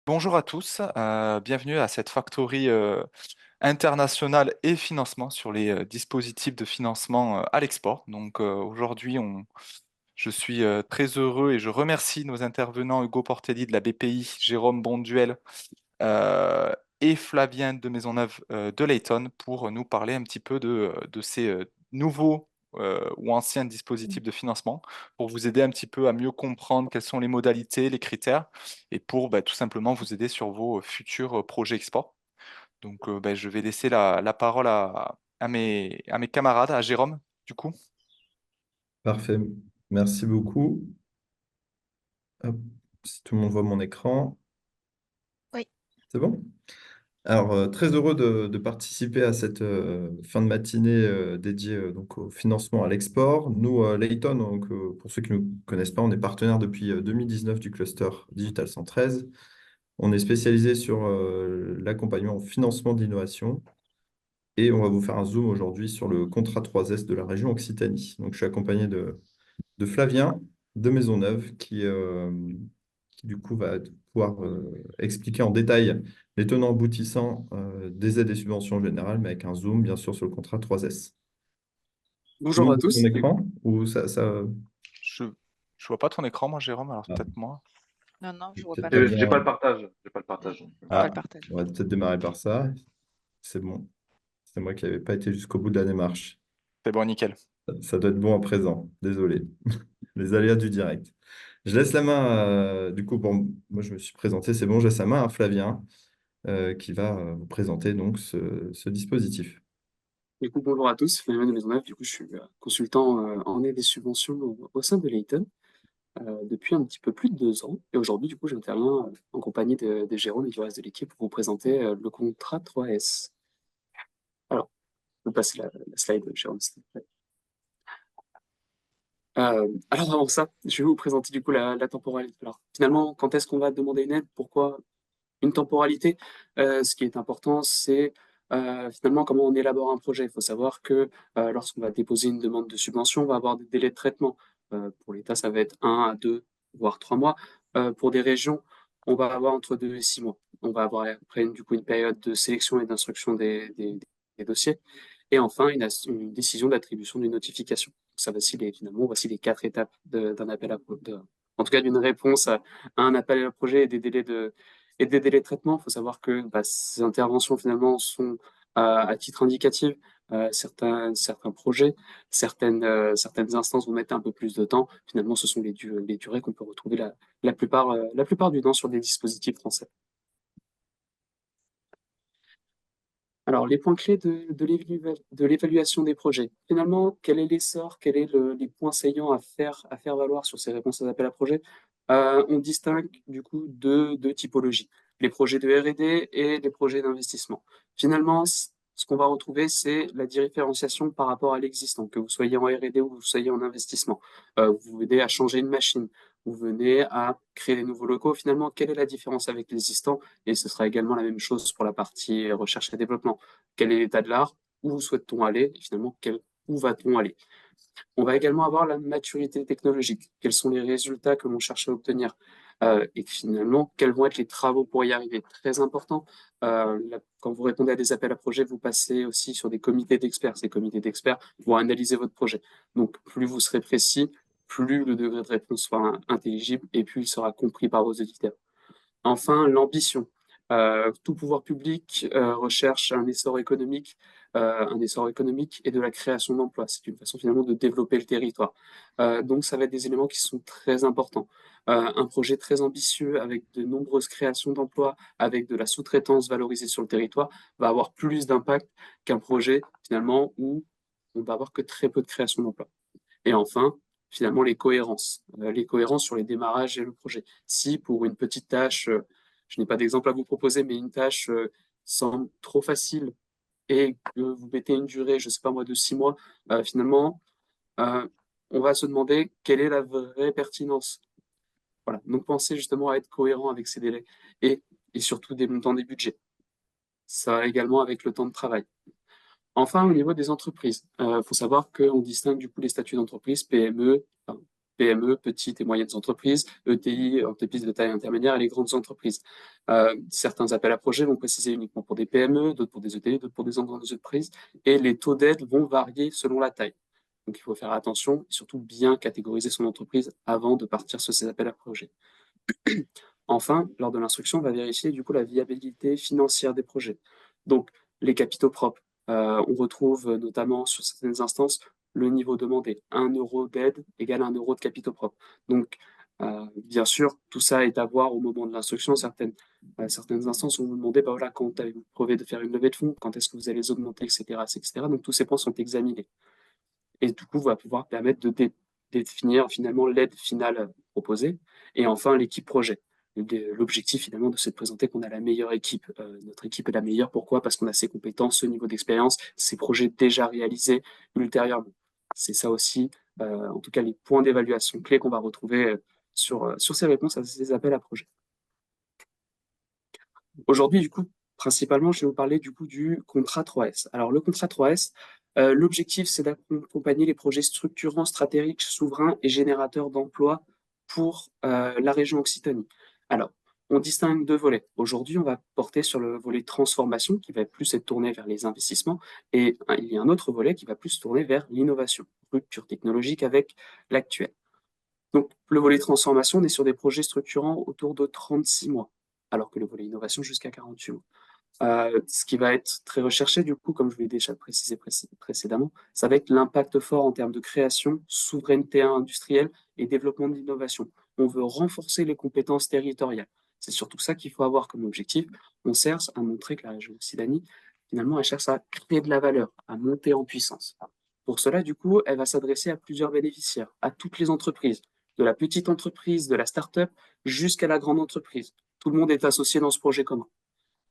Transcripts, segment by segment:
Bonjour à tous, bienvenue à cette factory internationale et financement sur les dispositifs de financement à l'export. Aujourd'hui, je suis très heureux et je remercie nos intervenants Hugo Portelli de la BPI, Jérôme Bonduel euh, et Flavien de Maisonneuve de Layton pour nous parler un petit peu de ces nouveaux ou anciens dispositifs de financement, pour vous aider un petit peu à mieux comprendre quelles sont les modalités, les critères, et pour tout simplement vous aider sur vos futurs projets export. Je vais laisser la parole à mes camarades, à Jérôme, du coup. Parfait, merci beaucoup. Hop, si tout le monde voit mon écran, Oui. c'est bon? Alors, très heureux de participer à cette fin de matinée dédiée donc au financement à l'export. Nous, Layton, donc, pour ceux qui ne nous connaissent pas, on est partenaire depuis 2019 du cluster Digital 113. On est spécialisé sur l'accompagnement au financement d'innovation et on va vous faire un zoom aujourd'hui sur le contrat 3S de la région Occitanie. Donc, je suis accompagné de Flavien de Maisonneuve qui du coup va pouvoir expliquer en détail les tenants aboutissants des aides et subventions générales, mais avec un zoom bien sûr sur le contrat 3S. Tout le Bonjour monde à voit mon tous. écran ou ça Je je vois pas ton écran, moi, Jérôme, alors ah, peut-être moi. Non, non, je c'est vois peut-être pas pas non J'ai plus. pas bien. le partage. J'ai pas le Mm. partage. J'ai pas le Ah, partage. on va peut-être démarrer par ça. C'est bon. C'est moi qui n'avais pas été jusqu'au bout de la démarche. C'est bon, nickel. Ça doit être bon à présent. Désolé. Les aléas du direct. Je laisse la main, du coup, bon, moi je me suis présenté, c'est bon, je laisse la main à Flavien qui va vous présenter donc ce dispositif. Du coup, bonjour à tous, Flavien de Maisonneuve. Du coup, je suis consultant en aide et subventions au sein de Layton depuis un petit peu plus de 2 ans. Et aujourd'hui, du coup, j'interviens en compagnie de Jérôme et du reste de l'équipe pour vous présenter le contrat 3S. Alors, je vais passer la slide, Jérôme, s'il te plaît. Alors avant ça, je vais vous présenter du coup la temporalité. Alors finalement, quand est-ce qu'on va demander une aide? Pourquoi une temporalité? Ce qui est important, c'est finalement comment on élabore un projet. Il faut savoir que lorsqu'on va déposer une demande de subvention, on va avoir des délais de traitement. Pour l'État, ça va être 1 à 2, voire 3 mois. Pour des régions, on va avoir entre 2 et 6 mois. On va avoir après du coup une période de sélection et d'instruction des dossiers. Et enfin, une décision d'attribution d'une notification. Ça, voici les 4 étapes d'un appel en tout cas d'une réponse à un appel à projet et des délais de traitement. Il faut savoir que ces interventions finalement sont à titre indicatif. Certains projets, certaines instances vont mettre un peu plus de temps. Finalement, ce sont les durées qu'on peut retrouver la plupart du temps sur des dispositifs français. Alors, les points clés de l'évaluation des projets. Finalement, quel est l'essor, quels sont les points saillants à faire valoir sur ces réponses à appels à projets? On distingue du coup deux typologies, les projets de R&D et les projets d'investissement. Finalement, ce qu'on va retrouver, c'est la différenciation par rapport à l'existant, que vous soyez en R&D ou vous soyez en investissement. Vous venez à changer une machine, vous venez à créer des nouveaux locaux. Finalement, quelle est la différence avec l'existant? Et ce sera également la même chose pour la partie recherche et développement. Quel est l'état de l'art? Où souhaite-t-on aller? Et finalement, où va-t-on aller? On va également avoir la maturité technologique. Quels sont les résultats que l'on cherche à obtenir? Et finalement, quels vont être les travaux pour y arriver? Très important. Quand vous répondez à des appels à projets, vous passez aussi sur des comités d'experts. Ces comités d'experts vont analyser votre projet. Donc, plus vous serez précis, plus le degré de réponse sera intelligible et plus il sera compris par vos auditeurs. Enfin, l'ambition. Tout pouvoir public recherche un essor économique et de la création d'emplois. C'est une façon finalement de développer le territoire. Donc, ça va être des éléments qui sont très importants. Un projet très ambitieux avec de nombreuses créations d'emplois, avec de la sous-traitance valorisée sur le territoire, va avoir plus d'impact qu'un projet finalement où on va avoir que très peu de création d'emplois. Et enfin, finalement, les cohérences. Les cohérences sur les démarrages et le projet. Si pour une petite tâche, je n'ai pas d'exemple à vous proposer, mais une tâche semble trop facile et que vous mettez une durée, je ne sais pas moi, de 6 mois, finalement, euh, on va se demander quelle est la vraie pertinence. Voilà. Donc, pensez justement à être cohérent avec ces délais et, et surtout dans des budgets. Ça également avec le temps de travail. Enfin, au niveau des entreprises, faut savoir qu'on distingue du coup les statuts d'entreprise, PME, enfin, PME, petites et moyennes entreprises, ETI, entreprises de taille intermédiaire et les grandes entreprises. Certains appels à projets vont préciser uniquement pour des PME, d'autres pour des ETI, d'autres pour des grandes entreprises, et les taux d'aide vont varier selon la taille. Donc il faut faire attention et surtout bien catégoriser son entreprise avant de partir sur ces appels à projets. Enfin, lors de l'instruction, on va vérifier du coup la viabilité financière des projets. Donc, les capitaux propres. On retrouve notamment sur certaines instances le niveau demandé. 1 euro d'aide égale 1 euro de capitaux propres. Donc, bien sûr, tout ça est à voir au moment de l'instruction. Certaines instances vont vous demander, bah voilà, quand avez-vous prévu de faire une levée de fonds, quand est-ce que vous allez les augmenter, etc., etc. Donc, tous ces points sont examinés. Et du coup, va pouvoir permettre de définir finalement l'aide finale proposée. Et enfin, l'équipe projet. L'objectif finalement de se présenter qu'on a la meilleure équipe. Notre équipe est la meilleure. Pourquoi? Parce qu'on a ces compétences, ce niveau d'expérience, ces projets déjà réalisés ultérieurement. C'est ça aussi, en tout cas, les points d'évaluation clés qu'on va retrouver sur ces réponses à ces appels à projets. Aujourd'hui, du coup, principalement, je vais vous parler du coup du contrat 3S. Alors, le contrat 3S, l'objectif, c'est d'accompagner les projets structurants, stratégiques, souverains et générateurs d'emplois pour la région Occitanie. Alors, on distingue deux volets. Aujourd'hui, on va porter sur le volet transformation, qui va plus être tourné vers les investissements, et il y a un autre volet qui va plus se tourner vers l'innovation, rupture technologique avec l'actuel. Donc, le volet transformation, on est sur des projets structurants autour de 36 mois, alors que le volet innovation jusqu'à 48 mois. Ce qui va être très recherché, du coup, comme je l'ai déjà précisé précédemment, ça va être l'impact fort en termes de création, souveraineté industrielle et développement de l'innovation. On veut renforcer les compétences territoriales. C'est surtout ça qu'il faut avoir comme objectif. On cherche à montrer que la région Occitanie, finalement, elle cherche à créer de la valeur, à monter en puissance. Pour cela, du coup, elle va s'adresser à plusieurs bénéficiaires, à toutes les entreprises, de la petite entreprise, de la start-up, jusqu'à la grande entreprise. Tout le monde est associé dans ce projet commun.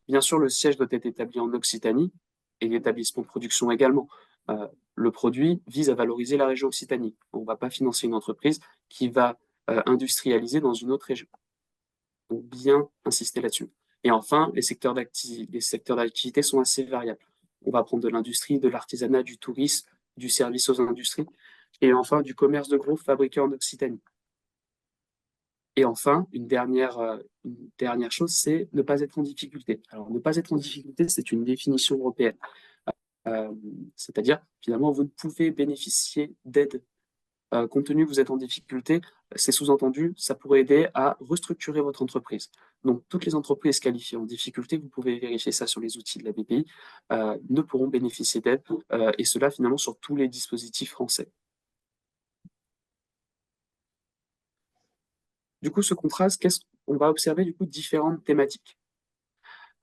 Bien sûr, le siège doit être établi en Occitanie et l'établissement de production également. Le produit vise à valoriser la région Occitanie. On ne va pas financer une entreprise qui va industrialiser dans une autre région. Donc, bien insister là-dessus. Et enfin, les secteurs d'activité sont assez variables. On va prendre de l'industrie, de l'artisanat, du tourisme, du service aux industries, et enfin du commerce de gros fabriqué en Occitanie. Et enfin, une dernière chose, c'est ne pas être en difficulté. Alors, ne pas être en difficulté, c'est une définition européenne. C'est-à-dire, finalement, vous ne pouvez bénéficier d'aide compte tenu que vous êtes en difficulté. C'est sous-entendu, ça pourrait aider à restructurer votre entreprise. Donc, toutes les entreprises qualifiées en difficulté, vous pouvez vérifier ça sur les outils de la BPI, ne pourront bénéficier d'aide, et cela finalement sur tous les dispositifs français. Du coup, ce contraste, on va observer du coup différentes thématiques.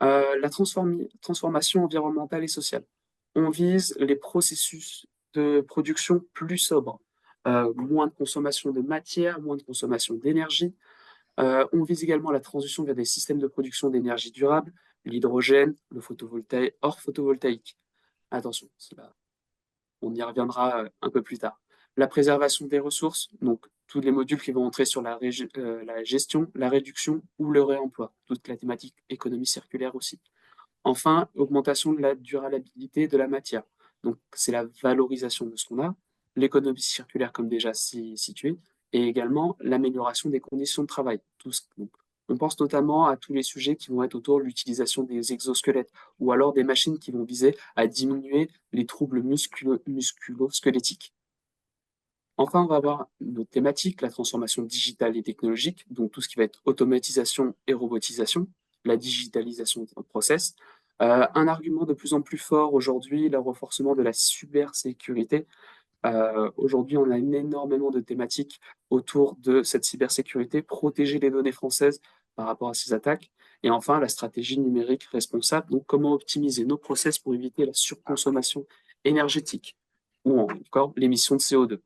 La transformation environnementale et sociale. On vise les processus de production plus sobres, moins de consommation de matière, moins de consommation d'énergie. On vise également la transition vers des systèmes de production d'énergie durable, l'hydrogène, le photovoltaïque, hors photovoltaïque. Attention, on y reviendra un peu plus tard. La préservation des ressources, donc tous les modules qui vont entrer sur la gestion, la réduction ou le réemploi, toute la thématique économie circulaire aussi. Enfin, augmentation de la durabilité de la matière. Donc, c'est la valorisation de ce qu'on a, l'économie circulaire comme déjà situé, et également l'amélioration des conditions de travail. On pense notamment à tous les sujets qui vont être autour de l'utilisation des exosquelettes ou alors des machines qui vont viser à diminuer les troubles musculo-squelettiques. Enfin, on va avoir une autre thématique, la transformation digitale et technologique, donc tout ce qui va être automatisation et robotisation, la digitalisation des process. Un argument de plus en plus fort aujourd'hui, le renforcement de la cybersécurité. Aujourd'hui, on a énormément de thématiques autour de cette cybersécurité, protéger les données françaises par rapport à ces attaques. Et enfin, la stratégie numérique responsable, donc comment optimiser nos process pour éviter la surconsommation énergétique ou encore l'émission de CO2.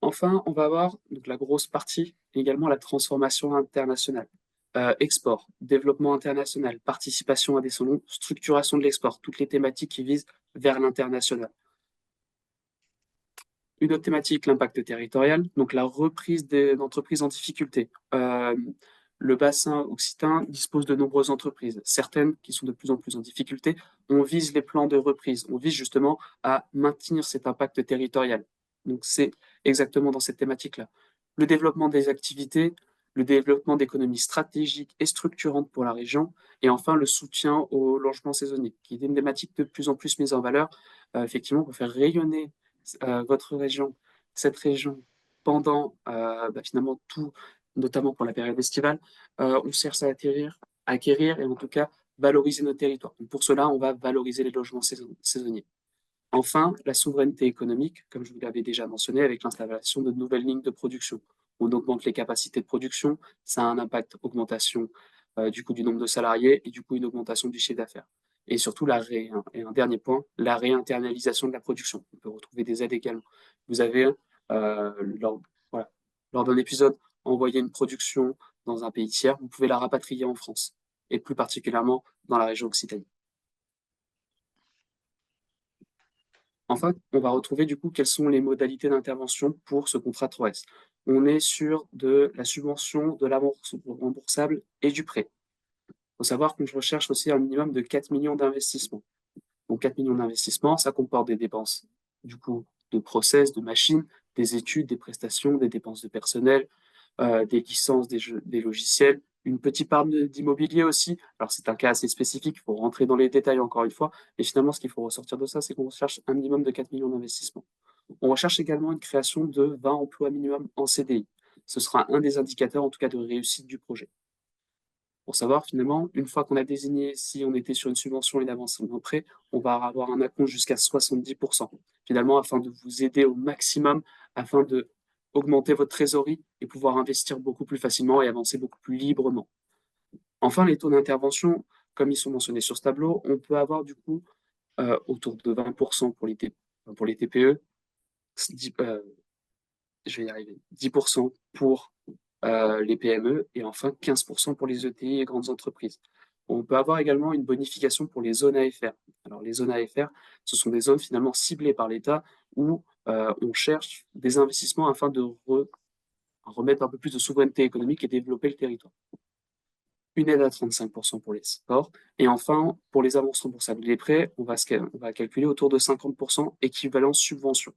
Enfin, on va avoir donc, la grosse partie, également la transformation internationale. Export, développement international, participation à des salons, structuration de l'export, toutes les thématiques qui visent vers l'international. Une autre thématique, l'impact territorial, donc la reprise d'entreprises en difficulté. Le bassin occitan dispose de nombreuses entreprises, certaines qui sont de plus en plus en difficulté. On vise les plans de reprise, on vise justement à maintenir cet impact territorial. Donc c'est exactement dans cette thématique-là. Le développement des activités, le développement d'économies stratégiques et structurantes pour la région, et enfin le soutien au logement saisonnier, qui est une thématique de plus en plus mise en valeur, effectivement pour faire rayonner votre région, cette région, pendant finalement tout, notamment pour la période estivale. On cherche à acquérir et en tout cas valoriser nos territoires. Donc pour cela, on va valoriser les logements saisonniers. Enfin, la souveraineté économique, comme je vous l'avais déjà mentionné, avec l'installation de nouvelles lignes de production. On augmente les capacités de production, ça a un impact augmentation du coup du nombre de salariés et du coup une augmentation du chiffre d'affaires. Et surtout, et un dernier point, la réinternalisation de la production. On peut retrouver des aides également. Vous avez, euh, lors, voilà, lors d'un épisode, envoyé une production dans un pays tiers, vous pouvez la rapatrier en France, et plus particulièrement dans la région Occitanie. Enfin, on va retrouver du coup quelles sont les modalités d'intervention pour ce contrat 3S. On est sur de la subvention, de l'avance remboursable et du prêt. Il faut savoir qu'on recherche aussi un minimum de 4 millions d'investissements. Donc 4 millions d'investissements, ça comporte des dépenses du coup de process, de machines, des études, des prestations, des dépenses de personnel, des licences, des logiciels, une petite part d'immobilier aussi. Alors c'est un cas assez spécifique, il faut rentrer dans les détails encore une fois. Et finalement, ce qu'il faut ressortir de ça, c'est qu'on recherche un minimum de 4 millions d'investissements. On recherche également une création de 20 emplois minimum en CDI. Ce sera un des indicateurs, en tout cas, de réussite du projet. Pour savoir, finalement, une fois qu'on a désigné si on était sur une subvention et une avance en prêt, on va avoir un acompte jusqu'à 70%, finalement, afin de vous aider au maximum, afin de augmenter votre trésorerie et pouvoir investir beaucoup plus facilement et avancer beaucoup plus librement. Enfin, les taux d'intervention, comme ils sont mentionnés sur ce tableau, on peut avoir du coup autour de 20% pour les TPE, 10, je vais y arriver, 10% pour les PME et enfin 15% pour les ETI et grandes entreprises. On peut avoir également une bonification pour les zones AFR. Alors les zones AFR, ce sont des zones finalement ciblées par l'État où on cherche des investissements afin de remettre un peu plus de souveraineté économique et développer le territoire. Une aide à 35% pour les sports. Et enfin, pour les avances remboursables et les prêts, on va calculer autour de 50% équivalent subvention.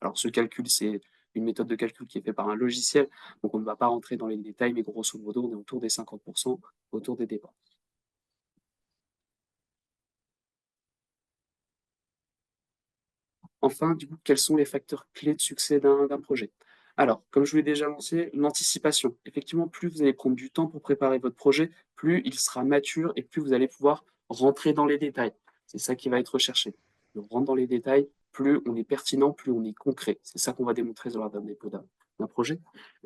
Alors, ce calcul, c'est une méthode de calcul qui est faite par un logiciel, donc on ne va pas rentrer dans les détails, mais grosso modo, on est autour des 50%, autour des dépenses. Enfin, du coup, quels sont les facteurs clés de succès d'un projet? Alors, comme je vous l'ai déjà annoncé, l'anticipation. Effectivement, plus vous allez prendre du temps pour préparer votre projet, plus il sera mature et plus vous allez pouvoir rentrer dans les détails. C'est ça qui va être recherché. Plus on rentre dans les détails, plus on est pertinent, plus on est concret. C'est ça qu'on va démontrer lors d'un dépôt d'un projet.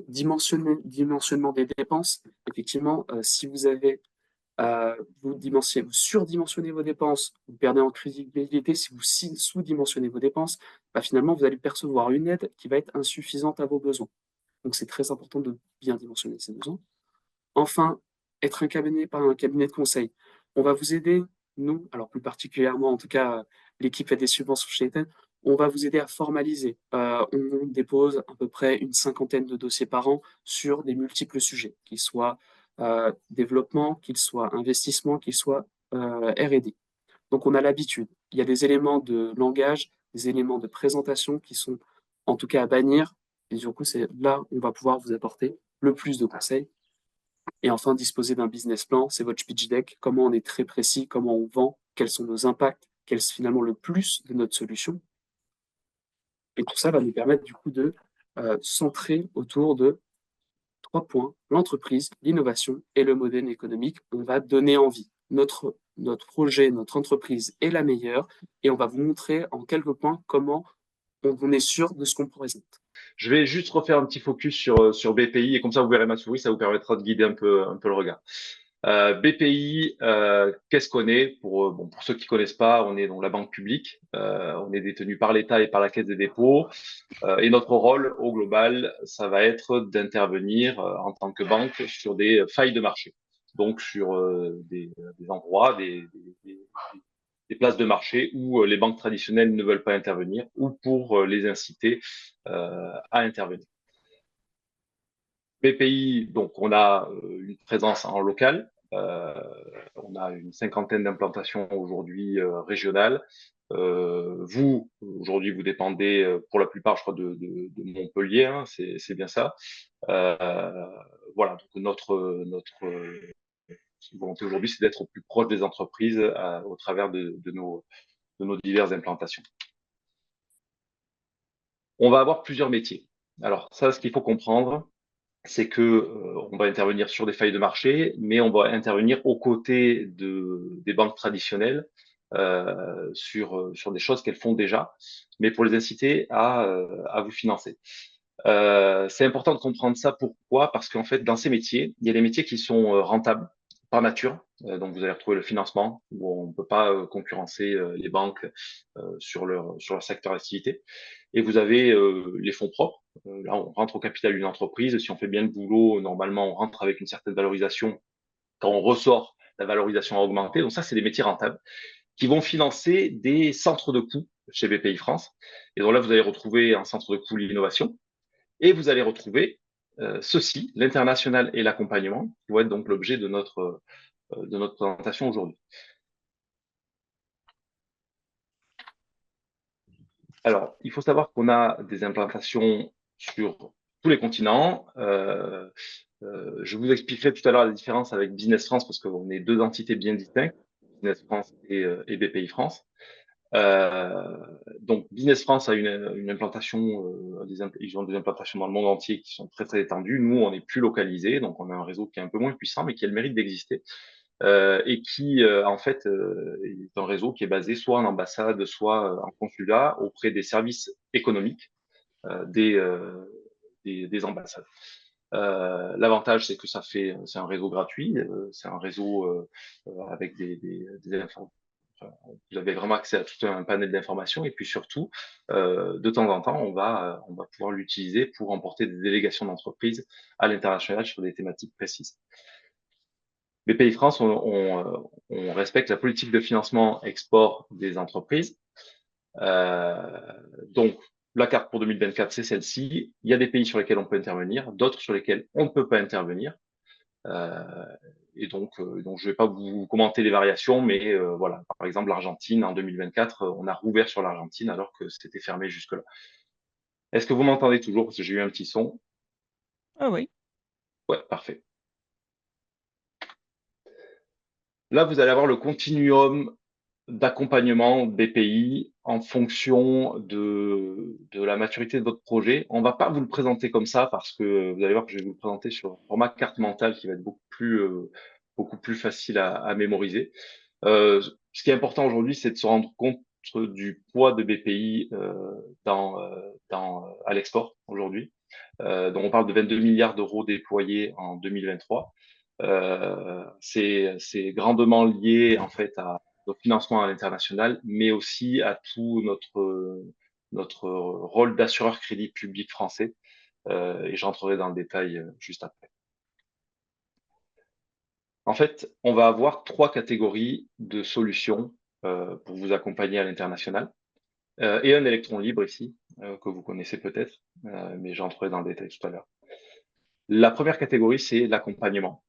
Dimensionnement des dépenses. Effectivement, si vous avez vous surdimensionnez vos dépenses, vous perdez en crédibilité. Si vous sous-dimensionnez vos dépenses, finalement, vous allez percevoir une aide qui va être insuffisante à vos besoins. Donc, c'est très important de bien dimensionner ces besoins. Enfin, être incarné par un cabinet de conseil. On va vous aider, nous, alors plus particulièrement, en tout cas, l'équipe fait des subventions chez Eten, on va vous aider à formaliser. On dépose à peu près une cinquantaine de dossiers par an sur des multiples sujets, qu'ils soient développement, qu'ils soient investissement, qu'ils soient R&D. Donc on a l'habitude. Il y a des éléments de langage, des éléments de présentation qui sont en tout cas à bannir. Et du coup, c'est là où on va pouvoir vous apporter le plus de conseils. Et enfin, disposer d'un business plan, c'est votre pitch deck, comment on est très précis, comment on vend, quels sont nos impacts, quel est finalement le plus de notre solution. Et tout ça va nous permettre du coup de centrer autour de 3 points, l'entreprise, l'innovation et le modèle économique. On va donner envie. Notre projet, notre entreprise est la meilleure et on va vous montrer en quelques points comment on est sûr de ce qu'on présente. Je vais juste refaire un petit focus sur BPI et comme ça vous verrez ma souris, ça vous permettra de guider un peu le regard. BPI, qu'est-ce qu'on est pour ceux qui connaissent pas, on est donc la banque publique, on est détenu par l'État et par la Caisse des dépôts et notre rôle au global, ça va être d'intervenir en tant que banque sur des failles de marché, donc sur des endroits, des places de marché où les banques traditionnelles ne veulent pas intervenir ou pour les inciter à intervenir. BPI, donc on a une présence en local, on a une cinquantaine d'implantations aujourd'hui régionales Vous, aujourd'hui, vous dépendez pour la plupart, je crois, de Montpellier, hein, c'est bien ça. Voilà, donc notre volonté aujourd'hui, c'est d'être au plus proche des entreprises au travers de nos diverses implantations. On va avoir plusieurs métiers. Alors ça, ce qu'il faut comprendre, c'est que on va intervenir sur des failles de marché, mais on va intervenir aux côtés des banques traditionnelles sur des choses qu'elles font déjà, mais pour les inciter à vous financer. C'est important de comprendre ça. Pourquoi? Parce qu'en fait, dans ces métiers, il y a des métiers qui sont rentables par nature. Donc, vous allez retrouver le financement, où on ne peut pas concurrencer les banques sur leur secteur d'activité. Et vous avez les fonds propres. Là, on rentre au capital d'une entreprise. Si on fait bien le boulot, normalement, on rentre avec une certaine valorisation. Quand on ressort, la valorisation a augmenté. Donc, ça, c'est des métiers rentables qui vont financer des centres de coûts chez BPI France. Et donc là, vous allez retrouver un centre de coûts l'innovation. Et vous allez retrouver ceci, l'international et l'accompagnement, qui vont être donc l'objet de notre présentation aujourd'hui. Alors, il faut savoir qu'on a des implantations sur tous les continents. Je vous expliquerai tout à l'heure la différence avec Business France, parce qu'on est deux entités bien distinctes, Business France et BPI France. Donc, Business France a une implantation, ils ont des implantations dans le monde entier qui sont très très étendues. Nous, on est plus localisé, donc on a un réseau qui est un peu moins puissant, mais qui a le mérite d'exister et qui, en fait, est un réseau qui est basé soit en ambassade, soit en consulat auprès des services économiques des ambassades. L'avantage, c'est que c'est un réseau gratuit, c'est un réseau avec des informations. Vous avez vraiment accès à tout un panel d'informations et puis surtout, de temps en temps, on va pouvoir l'utiliser pour emporter des délégations d'entreprises à l'international sur des thématiques précises. BPI France, on respecte la politique de financement export des entreprises. Donc, la carte pour 2024, c'est celle-ci. Il y a des pays sur lesquels on peut intervenir, d'autres sur lesquels on ne peut pas intervenir. Et donc, je ne vais pas vous commenter les variations, mais voilà. Par exemple, l'Argentine, en 2024, on a rouvert sur l'Argentine alors que c'était fermé jusque-là. Est-ce que vous m'entendez toujours? Parce que j'ai eu un petit son. Ah oui. Ouais, parfait. Là, vous allez avoir le continuum d'accompagnement BPI en fonction de la maturité de votre projet. On va pas vous le présenter comme ça parce que vous allez voir que je vais vous le présenter sur un format carte mentale qui va être beaucoup plus facile à mémoriser. Ce qui est important aujourd'hui, c'est de se rendre compte du poids de BPI à l'export aujourd'hui. Donc on parle de 22 milliards d'euros déployés en 2023. C'est grandement lié en fait à notre financement à l'international, mais aussi à tout notre rôle d'assureur crédit public français. Et j'entrerai dans le détail juste après. En fait, on va avoir trois catégories de solutions pour vous accompagner à l'international. Et un électron libre ici, que vous connaissez peut-être, mais j'entrerai dans le détail tout à l'heure. La première catégorie, c'est l'accompagnement,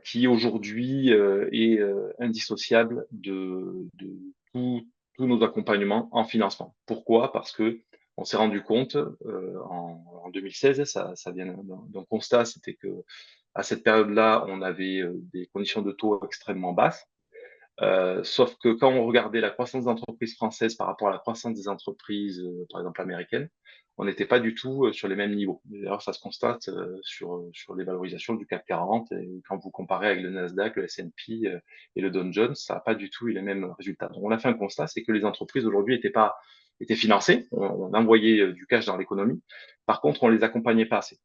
qui aujourd'hui est indissociable de tous nos accompagnements en financement. Pourquoi? Parce que on s'est rendu compte en 2016, ça vient d'un constat, c'était que à cette période-là, on avait des conditions de taux extrêmement basses. Sauf que quand on regardait la croissance des entreprises françaises par rapport à la croissance des entreprises, par exemple américaines, on n'était pas du tout sur les mêmes niveaux. D'ailleurs, ça se constate sur les valorisations du CAC 40. Et quand vous comparez avec le Nasdaq, le S&P et le Dow Jones, ça n'a pas du tout eu les mêmes résultats. Donc, on a fait un constat, c'est que les entreprises aujourd'hui étaient financées, on envoyait du cash dans l'économie. Par contre, on les accompagnait pas assez.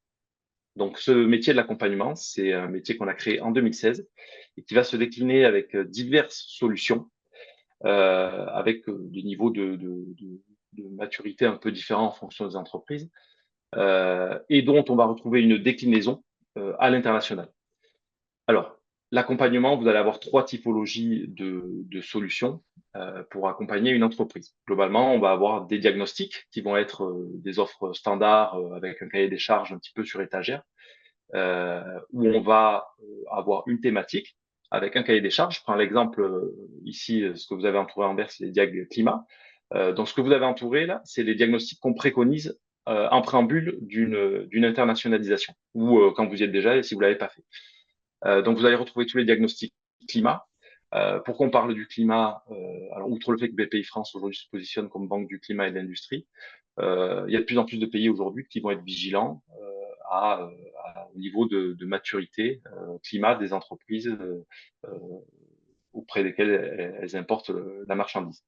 Donc, ce métier de l'accompagnement, c'est un métier qu'on a créé en 2016 et qui va se décliner avec diverses solutions, avec des niveaux de maturité un peu différents en fonction des entreprises, et dont on va retrouver une déclinaison à l'international. Alors, l'accompagnement, vous allez avoir trois typologies de solutions pour accompagner une entreprise. Globalement, on va avoir des diagnostics qui vont être des offres standards avec un cahier des charges un petit peu sur étagère, où on va avoir une thématique avec un cahier des charges. Je prends l'exemple ici, ce que vous avez entouré en vert, c'est les diag climat. Donc, ce que vous avez entouré là, c'est les diagnostics qu'on préconise en préambule d'une internationalisation, ou quand vous y êtes déjà et si vous l'avez pas fait. Donc, vous allez retrouver tous les diagnostics climat. Pourquoi on parle du climat alors, outre le fait que BPI France aujourd'hui se positionne comme banque du climat et de l'industrie, il y a de plus en plus de pays aujourd'hui qui vont être vigilants au niveau de maturité climat des entreprises auprès desquelles elles importent la marchandise.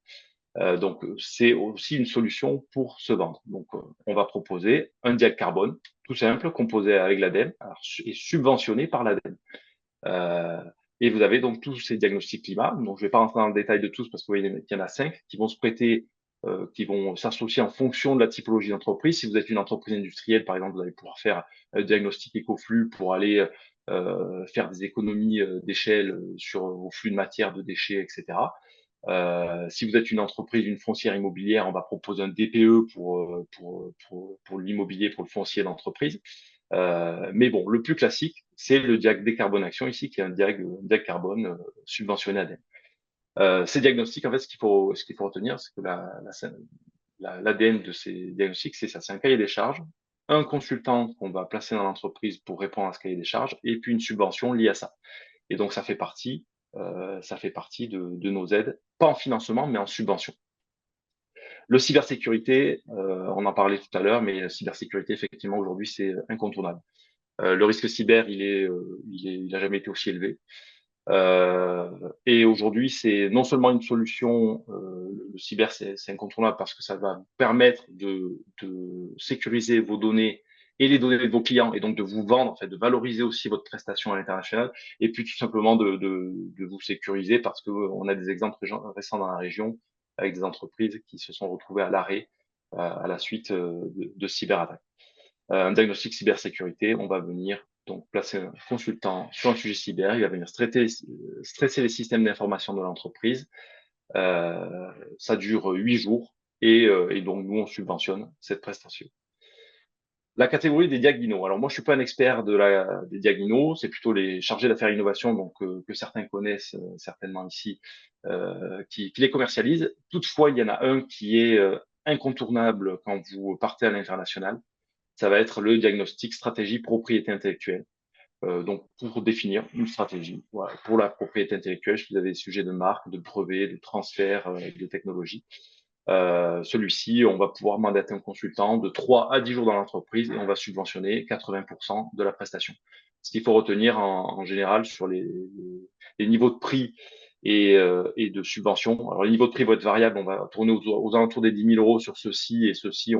Donc, c'est aussi une solution pour se vendre. Donc, on va proposer un diag carbone, tout simple, composé avec l'ADEME et subventionné par l'ADEME. Et vous avez donc tous ces diagnostics climat. Donc, je ne vais pas rentrer dans le détail de tous parce que vous voyez qu'il y en a 5 qui vont se prêter, qui vont s'associer en fonction de la typologie d'entreprise. Si vous êtes une entreprise industrielle, par exemple, vous allez pouvoir faire un diagnostic écoflux pour aller faire des économies d'échelle sur vos flux de matière, de déchets, etc. Si vous êtes une entreprise, une foncière immobilière, on va proposer un DPE pour l'immobilier, pour le foncier d'entreprise. Mais bon, le plus classique, c'est le diag décarbonation ici, qui est un diag carbone subventionné ADEME. Ces diagnostics, en fait, ce qu'il faut retenir, c'est que l'ADN de ces diagnostics, c'est ça, c'est un cahier des charges, un consultant qu'on va placer dans l'entreprise pour répondre à ce cahier des charges, et puis une subvention liée à ça. Et donc, ça fait partie de nos aides, pas en financement, mais en subvention. Le cybersécurité, on en parlait tout à l'heure, mais la cybersécurité, effectivement, aujourd'hui, c'est incontournable. Le risque cyber, il a jamais été aussi élevé. Et aujourd'hui, c'est non seulement une solution, le cyber, c'est incontournable parce que ça va vous permettre de sécuriser vos données et les données de vos clients, et donc de vous vendre, en fait, de valoriser aussi votre prestation à l'international, et puis tout simplement de vous sécuriser parce que on a des exemples récents dans la région avec des entreprises qui se sont retrouvées à l'arrêt à la suite de cyberattaques. Un diagnostic cybersécurité, on va venir donc placer un consultant sur un sujet cyber, il va venir stresser les systèmes d'information de l'entreprise. Ça dure 8 jours et donc nous on subventionne cette prestation. La catégorie des diagnos. Alors moi je suis pas un expert des diagnos, c'est plutôt les chargés d'affaires innovation donc que certains connaissent certainement ici, qui les commercialisent. Toutefois il y en a un qui est incontournable quand vous partez à l'international. Ça va être le diagnostic stratégie propriété intellectuelle. Donc, pour définir une stratégie voilà, pour la propriété intellectuelle, si vous avez des sujets de marque, de brevets, de transfert de technologie, celui-ci, on va pouvoir mandater un consultant de 3 à 10 jours dans l'entreprise et on va subventionner 80% de la prestation. Ce qu'il faut retenir en général sur les niveaux de prix et de subvention. Alors, le niveau de prix va être variable. On va tourner aux alentours des 10 000 euros sur ceci et ceci.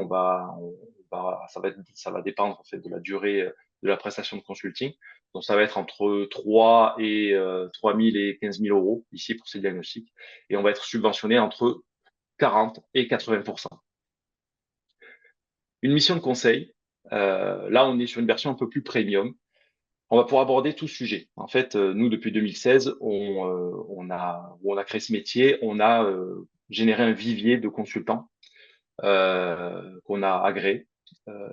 Ça va dépendre en fait de la durée de la prestation de consulting. Donc, ça va être entre 3 000 et 15 000 euros ici pour ces diagnostics. Et on va être subventionné entre 40 et 80%. Une mission de conseil, là, on est sur une version un peu plus premium. On va pouvoir aborder tout sujet. En fait, nous, depuis 2016, on a créé ce métier, on a généré un vivier de consultants qu'on a agréé.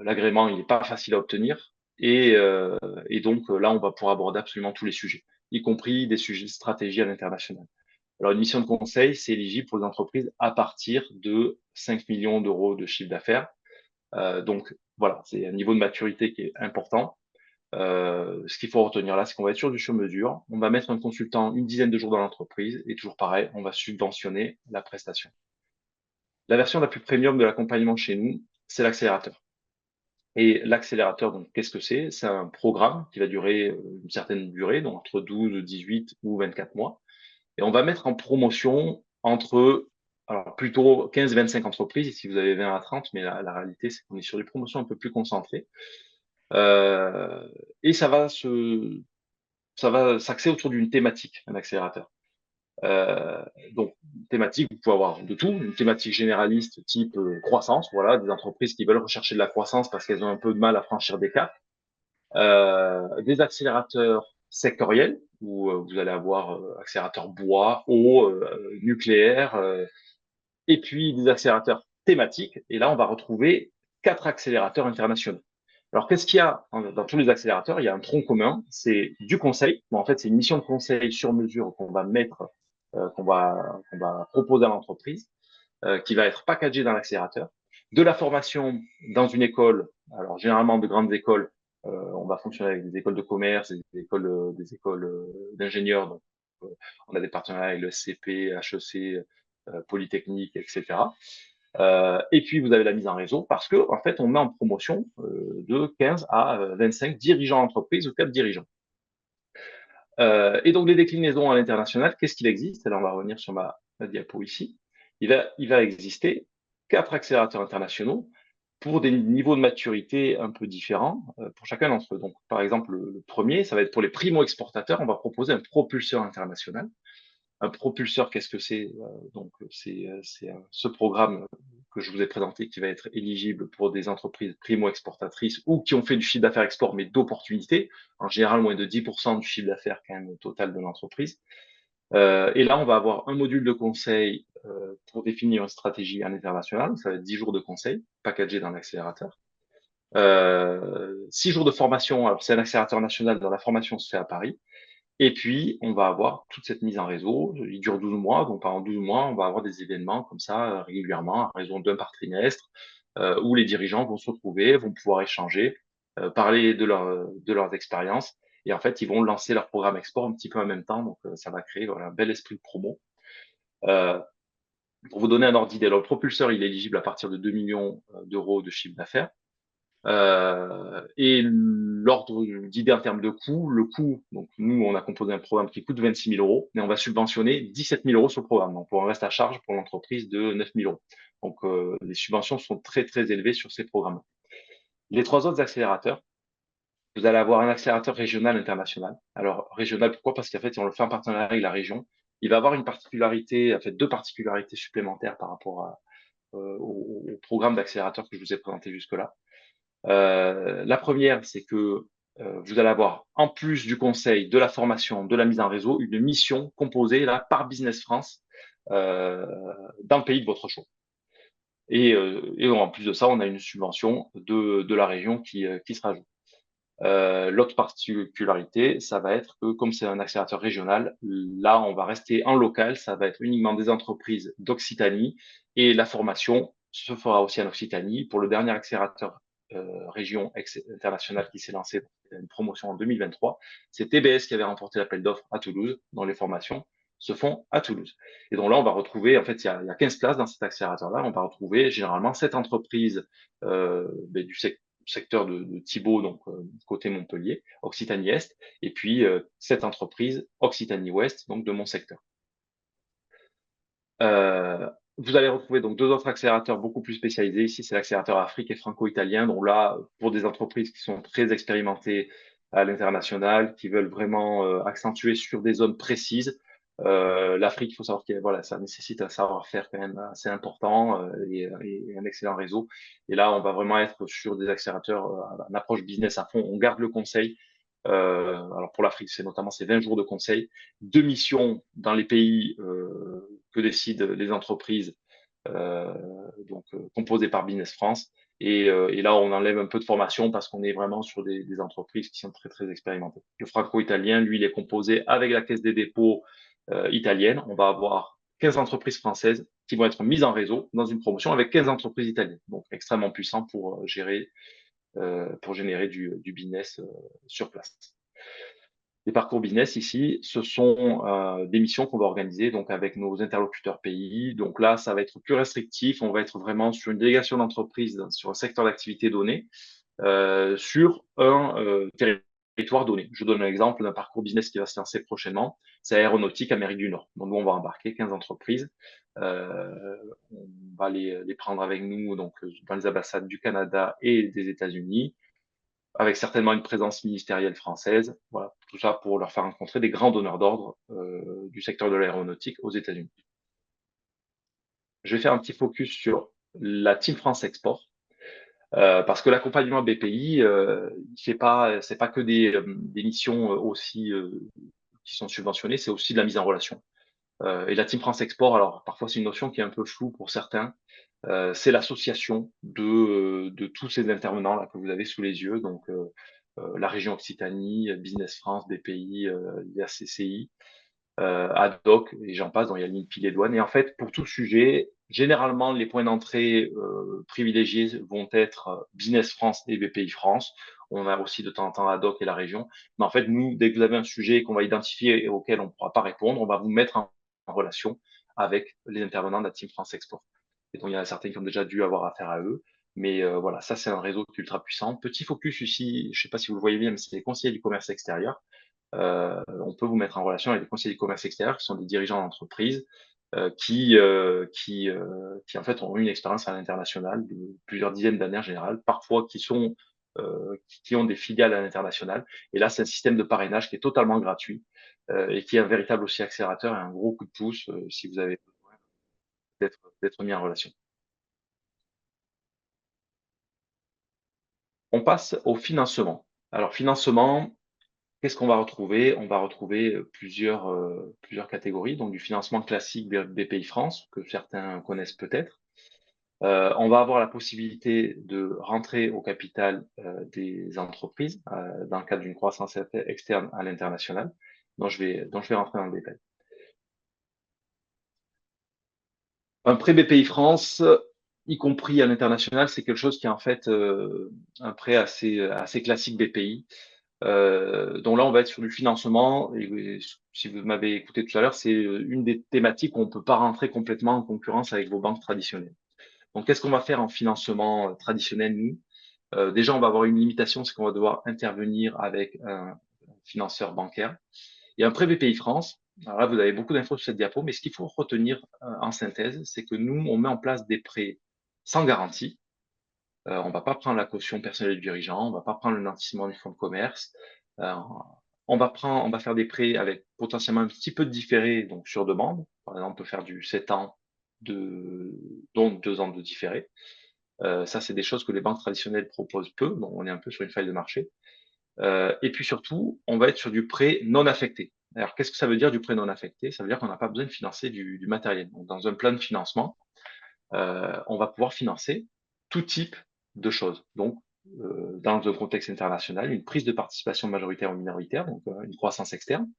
L'agrément, il n'est pas facile à obtenir. Et donc, là, on va pouvoir aborder absolument tous les sujets, y compris des sujets de stratégie à l'international. Alors, une mission de conseil, c'est éligible pour les entreprises à partir de 5 millions d'euros de chiffre d'affaires. Donc, voilà, c'est un niveau de maturité qui est important. Ce qu'il faut retenir là, c'est qu'on va être sur du sur-mesure. On va mettre un consultant une dizaine de jours dans l'entreprise et toujours pareil, on va subventionner la prestation. La version la plus premium de l'accompagnement chez nous, c'est l'accélérateur. Et l'accélérateur, donc, qu'est-ce que c'est? C'est un programme qui va durer une certaine durée, donc entre 12, 18 ou 24 mois. Et on va mettre en promotion alors plutôt 15 et 25 entreprises, ici vous avez 20 à 30, mais la réalité, c'est qu'on est sur des promotions un peu plus concentrées. Et ça va s'axer autour d'une thématique, un accélérateur. Donc, thématique, vous pouvez avoir de tout, une thématique généraliste type croissance, voilà, des entreprises qui veulent rechercher de la croissance parce qu'elles ont un peu de mal à franchir des caps. Des accélérateurs sectoriels, où vous allez avoir accélérateur bois, eau, nucléaire, et puis des accélérateurs thématiques. Et là, on va retrouver 4 accélérateurs internationaux. Alors, qu'est-ce qu'il y a dans tous les accélérateurs? Il y a un tronc commun, c'est du conseil. Bon, en fait, c'est une mission de conseil sur mesure qu'on va mettre, qu'on va proposer à l'entreprise, qui va être packagée dans l'accélérateur. De la formation dans une école, alors généralement de grandes écoles, on va fonctionner avec des écoles de commerce, des écoles d'ingénieurs. Donc, on a des partenariats avec le CP, HEC, Polytechnique, etc. Et puis, vous avez la mise en réseau parce que, en fait, on met en promotion de 15 à 25 dirigeants d'entreprise ou 4 dirigeants. Et donc, les déclinaisons à l'international, qu'est-ce qu'il existe? Alors, on va revenir sur ma diapo ici. Il va exister 4 accélérateurs internationaux pour des niveaux de maturité un peu différents pour chacun d'entre eux. Donc, par exemple, le premier, ça va être pour les primo-exportateurs. On va proposer un propulseur international. Un propulseur, qu'est-ce que c'est? Donc, c'est ce programme que je vous ai présenté qui va être éligible pour des entreprises primo-exportatrices ou qui ont fait du chiffre d'affaires export, mais d'opportunités. En général, moins de 10% du chiffre d'affaires quand même total de l'entreprise. Et là, on va avoir un module de conseil pour définir une stratégie à l'international. Ça va être 10 jours de conseil, packagé dans l'accélérateur. 6 jours de formation. Alors, c'est un accélérateur national dont la formation se fait à Paris. Et puis, on va avoir toute cette mise en réseau. Il dure 12 mois. Donc, pendant 12 mois, on va avoir des événements comme ça régulièrement, à raison d'un par trimestre, où les dirigeants vont se retrouver, vont pouvoir échanger, parler de leurs expériences. Et en fait, ils vont lancer leur programme export un petit peu en même temps. Donc, ça va créer voilà, un bel esprit de promo. Pour vous donner un ordre d'idée, le propulseur, il est éligible à partir de 2 millions d'euros de chiffre d'affaires. Et l'ordre d'idée en termes de coût, le coût, donc nous, on a composé un programme qui coûte 26 000 euros, mais on va subventionner 17 000 euros sur le programme. Donc, pour un reste à charge pour l'entreprise de 9 000 euros. Donc, les subventions sont très, très élevées sur ces programmes. Les 3 autres accélérateurs, vous allez avoir un accélérateur régional international. Alors, régional, pourquoi? Parce qu'en fait, on le fait en partenariat avec la région. Il va avoir une particularité, en fait, 2 particularités supplémentaires par rapport au programme d'accélérateur que je vous ai présenté jusque-là. La première, c'est que vous allez avoir, en plus du conseil, de la formation, de la mise en réseau, une mission composée là par Business France dans le pays de votre choix. Et en plus de ça, on a une subvention de la région qui se rajoute. L'autre particularité, ça va être que comme c'est un accélérateur régional, là, on va rester en local, ça va être uniquement des entreprises d'Occitanie et la formation se fera aussi en Occitanie. Pour le dernier accélérateur région internationale qui s'est lancé, une promotion en 2023, c'est TBS qui avait remporté l'appel d'offres à Toulouse, dont les formations se font à Toulouse. Et donc là, on va retrouver, en fait, il y a 15 places dans cet accélérateur-là, on va retrouver généralement 7 entreprises du secteur de Thibault, donc côté Montpellier, Occitanie-Est, et puis 7 entreprises Occitanie-Ouest, donc de mon secteur. Vous allez retrouver donc 2 autres accélérateurs beaucoup plus spécialisés. Ici, c'est l'accélérateur Afrique et franco-italien. Donc là, pour des entreprises qui sont très expérimentées à l'international, qui veulent vraiment accentuer sur des zones précises. L'Afrique, il faut savoir que voilà, ça nécessite un savoir-faire quand même assez important et un excellent réseau. Et là, on va vraiment être sur des accélérateurs, une approche business à fond. On garde le conseil. Alors pour l'Afrique, c'est notamment ces 20 jours de conseil, 2 missions dans les pays que décident les entreprises, composées par Business France. Et là, on enlève un peu de formation parce qu'on est vraiment sur des entreprises qui sont très, très expérimentées. Le franco-italien, lui, il est composé avec la Caisse des dépôts italienne. On va avoir 15 entreprises françaises qui vont être mises en réseau dans une promotion avec 15 entreprises italiennes. Donc, extrêmement puissant pour générer du business sur place. Les parcours business ici, ce sont des missions qu'on va organiser donc avec nos interlocuteurs pays. Donc là, ça va être plus restrictif. On va être vraiment sur une délégation d'entreprise sur un secteur d'activité donné, sur un territoire donné. Je donne un exemple d'un parcours business qui va se lancer prochainement. C'est Aéronautique Amérique du Nord. Donc nous, on va embarquer 15 entreprises. On va les prendre avec nous donc dans les ambassades du Canada et des États-Unis, avec certainement une présence ministérielle française. Voilà, tout ça pour leur faire rencontrer des grands donneurs d'ordre du secteur de l'aéronautique aux États-Unis. Je vais faire un petit focus sur la Team France Export. Parce que l'accompagnement BPI, c'est pas que des missions aussi qui sont subventionnées, c'est aussi de la mise en relation. Et la Team France Export, alors parfois c'est une notion qui est un peu floue pour certains. C'est l'association de tous ces intervenants là que vous avez sous les yeux, donc la région Occitanie, Business France, BPI, l'IACCI, Ad-hoc, et j'en passe, donc il y a l'INPI, les douanes. Et en fait, pour tout sujet, généralement, les points d'entrée privilégiés vont être Business France et BPI France. On a aussi de temps en temps Ad-hoc et la région. Mais en fait, nous, dès que vous avez un sujet qu'on va identifier et auquel on ne pourra pas répondre, on va vous mettre en relation avec les intervenants de la Team France Export. Et donc, il y en a certains qui ont déjà dû avoir affaire à eux. Mais voilà, ça, c'est un réseau ultra puissant. Petit focus ici, je ne sais pas si vous le voyez bien, mais c'est les conseillers du commerce extérieur. On peut vous mettre en relation avec des conseillers du commerce extérieur qui sont des dirigeants d'entreprise qui en fait ont une expérience à l'international de plusieurs dizaines d'années en général, parfois qui ont des filiales à l'international. Et là, c'est un système de parrainage qui est totalement gratuit et qui est un véritable aussi accélérateur et un gros coup de pouce si vous avez besoin d'être mis en relation. On passe au financement. Alors, financement, qu'est-ce qu'on va retrouver? On va retrouver plusieurs catégories, donc du financement classique BPI France, que certains connaissent peut-être. On va avoir la possibilité de rentrer au capital des entreprises dans le cadre d'une croissance externe à l'international, dont je vais rentrer dans le détail. Un prêt BPI France, y compris à l'international, c'est quelque chose qui est en fait un prêt assez classique BPI. Donc là, on va être sur du financement. Et si vous m'avez écouté tout à l'heure, c'est une des thématiques où on ne peut pas rentrer complètement en concurrence avec vos banques traditionnelles. Donc, qu'est-ce qu'on va faire en financement traditionnel, nous? Déjà, on va avoir une limitation, c'est qu'on va devoir intervenir avec un financeur bancaire. Et un prêt BPI France, alors là, vous avez beaucoup d'infos sur cette diapo, mais ce qu'il faut retenir en synthèse, c'est que nous, on met en place des prêts sans garantie. On ne va pas prendre la caution personnelle du dirigeant, on ne va pas prendre le nantissement du fonds de commerce. On va faire des prêts avec potentiellement un petit peu de différé, donc sur demande. Par exemple, on peut faire du 7 ans, dont 2 ans de différé. Ça, c'est des choses que les banques traditionnelles proposent peu. Donc, on est un peu sur une faille de marché. Et puis surtout, on va être sur du prêt non affecté. Alors, qu'est-ce que ça veut dire du prêt non affecté? Ça veut dire qu'on n'a pas besoin de financer du matériel. Donc, dans un plan de financement, on va pouvoir financer tout type de choses. Donc, dans un contexte international, une prise de participation majoritaire ou minoritaire, donc une croissance externe.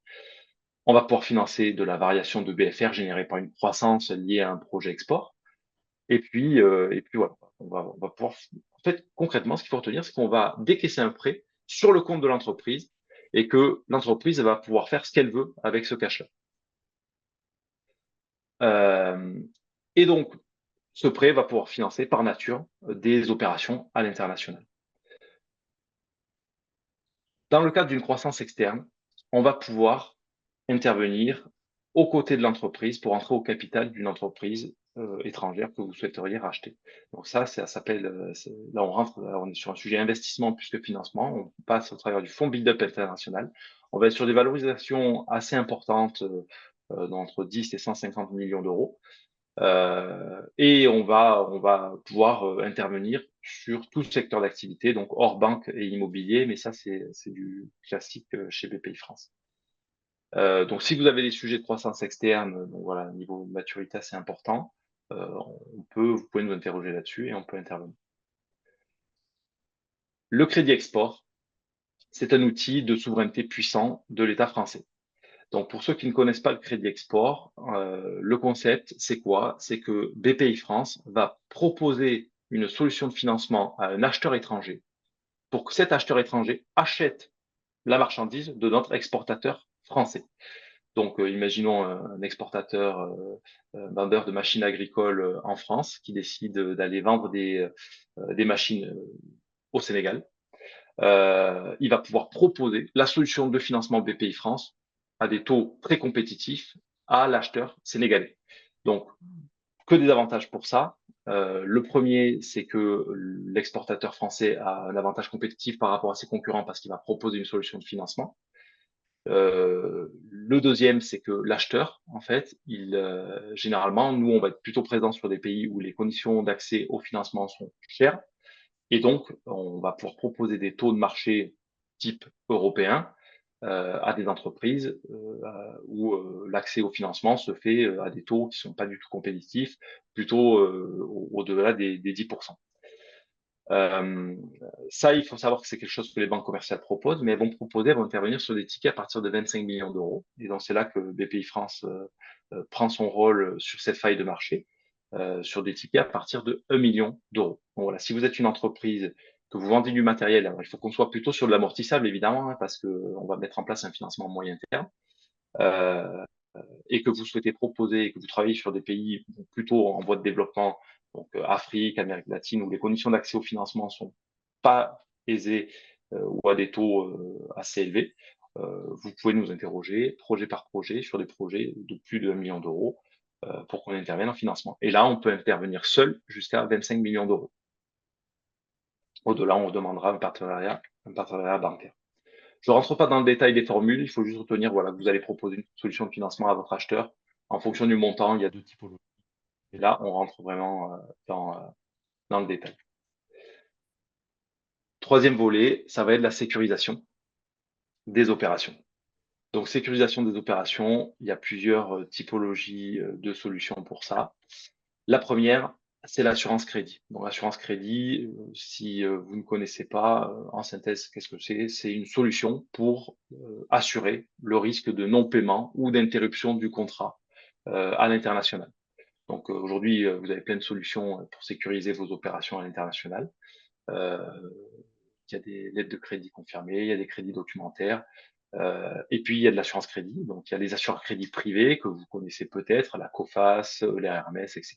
On va pouvoir financer de la variation de BFR générée par une croissance liée à un projet export. Et puis voilà, on va pouvoir. En fait, concrètement, ce qu'il faut retenir, c'est qu'on va décaisser un prêt sur le compte de l'entreprise et que l'entreprise va pouvoir faire ce qu'elle veut avec ce cash-là. Et donc, ce prêt va pouvoir financer par nature des opérations à l'international. Dans le cadre d'une croissance externe, on va pouvoir intervenir aux côtés de l'entreprise pour entrer au capital d'une entreprise étrangère que vous souhaiteriez racheter. Donc ça s'appelle, là on est sur un sujet investissement plus que financement, on passe au travers du fonds build-up international. On va être sur des valorisations assez importantes d'entre 10 et 150 millions d'euros. Et on va pouvoir intervenir sur tout secteur d'activité, donc hors banque et immobilier, mais ça, c'est du classique chez BPI France. Donc, si vous avez des sujets de croissance externe, donc voilà, niveau de maturité assez important, vous pouvez nous interroger là-dessus et on peut intervenir. Le crédit export, c'est un outil de souveraineté puissant de l'État français. Donc, pour ceux qui ne connaissent pas le crédit export, le concept, c'est quoi? C'est que BPI France va proposer une solution de financement à un acheteur étranger pour que cet acheteur étranger achète la marchandise de notre exportateur français. Donc, imaginons un exportateur, vendeur de machines agricoles en France qui décide d'aller vendre des machines au Sénégal. Il va pouvoir proposer la solution de financement BPI France à des taux très compétitifs à l'acheteur sénégalais. Donc, que des avantages pour ça. Le premier, c'est que l'exportateur français a un avantage compétitif par rapport à ses concurrents parce qu'il va proposer une solution de financement. Le deuxième, c'est que l'acheteur, en fait, généralement, nous, on va être plutôt présent sur des pays où les conditions d'accès au financement sont chères. Et donc, on va pouvoir proposer des taux de marché type européen à des entreprises où l'accès au financement se fait à des taux qui sont pas du tout compétitifs, plutôt au-delà des 10%. Ça, il faut savoir que c'est quelque chose que les banques commerciales proposent, mais elles vont intervenir sur des tickets à partir de 25 millions d'euros. Et donc, c'est là que BPI France prend son rôle sur cette faille de marché, sur des tickets à partir de 1 million d'euros. Donc, voilà, si vous êtes une entreprise, que vous vendez du matériel, alors il faut qu'on soit plutôt sur de l'amortissable, évidemment, hein, parce qu'on va mettre en place un financement moyen terme. Et que vous souhaitez proposer, et que vous travaillez sur des pays plutôt en voie de développement, donc Afrique, Amérique latine, où les conditions d'accès au financement sont pas aisées ou à des taux assez élevés, vous pouvez nous interroger projet par projet sur des projets de plus de 1 million d'euros pour qu'on intervienne en financement. Et là, on peut intervenir seul jusqu'à 25 millions d'euros. Au-delà, on demandera un partenariat bancaire. Je ne rentre pas dans le détail des formules, il faut juste retenir voilà, que vous allez proposer une solution de financement à votre acheteur. En fonction du montant, il y a 2 typologies. Et là, on rentre vraiment dans le détail. Troisième volet, ça va être la sécurisation des opérations. Donc, sécurisation des opérations, il y a plusieurs typologies de solutions pour ça. La première, c'est l'assurance crédit. Donc, l'assurance crédit, si vous ne connaissez pas, en synthèse, qu'est-ce que c'est? C'est une solution pour assurer le risque de non-paiement ou d'interruption du contrat à l'international. Donc, aujourd'hui, vous avez plein de solutions pour sécuriser vos opérations à l'international. Il y a des lettres de crédit confirmées, il y a des crédits documentaires, et puis il y a de l'assurance crédit. Donc il y a les assureurs crédits privés que vous connaissez peut-être, la Coface, les RMS, etc.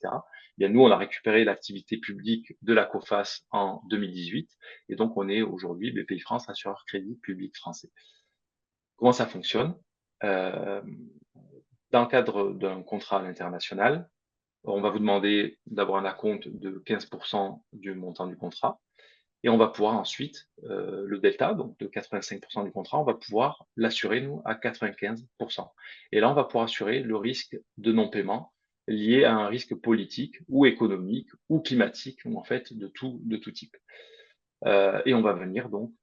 Bien, nous, on a récupéré l'activité publique de la Coface en 2018, et donc on est aujourd'hui BPI France, assureur crédit public français. Comment ça fonctionne? Dans le cadre d'un contrat à l'international, on va vous demander d'avoir un acompte de 15% du montant du contrat. Et on va pouvoir ensuite, le delta, donc de 85% du contrat, on va pouvoir l'assurer, nous, à 95%. Et là, on va pouvoir assurer le risque de non-paiement lié à un risque politique ou économique ou climatique, ou en fait de tout type. Et on va venir donc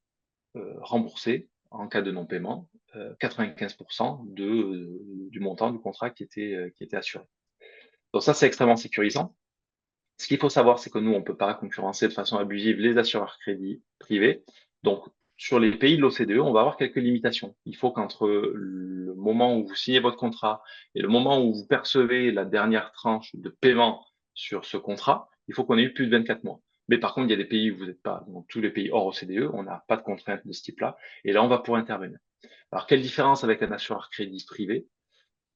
rembourser, en cas de non-paiement, 95% du montant du contrat qui était assuré. Donc ça, c'est extrêmement sécurisant. Ce qu'il faut savoir, c'est que nous, on ne peut pas concurrencer de façon abusive les assureurs crédits privés. Donc, sur les pays de l'OCDE, on va avoir quelques limitations. Il faut qu'entre le moment où vous signez votre contrat et le moment où vous percevez la dernière tranche de paiement sur ce contrat, il faut qu'on ait eu plus de 24 mois. Mais par contre, il y a des pays où vous n'êtes pas, donc tous les pays hors OCDE, on n'a pas de contraintes de ce type-là. Et là, on va pouvoir intervenir. Alors, quelle différence avec un assureur crédit privé?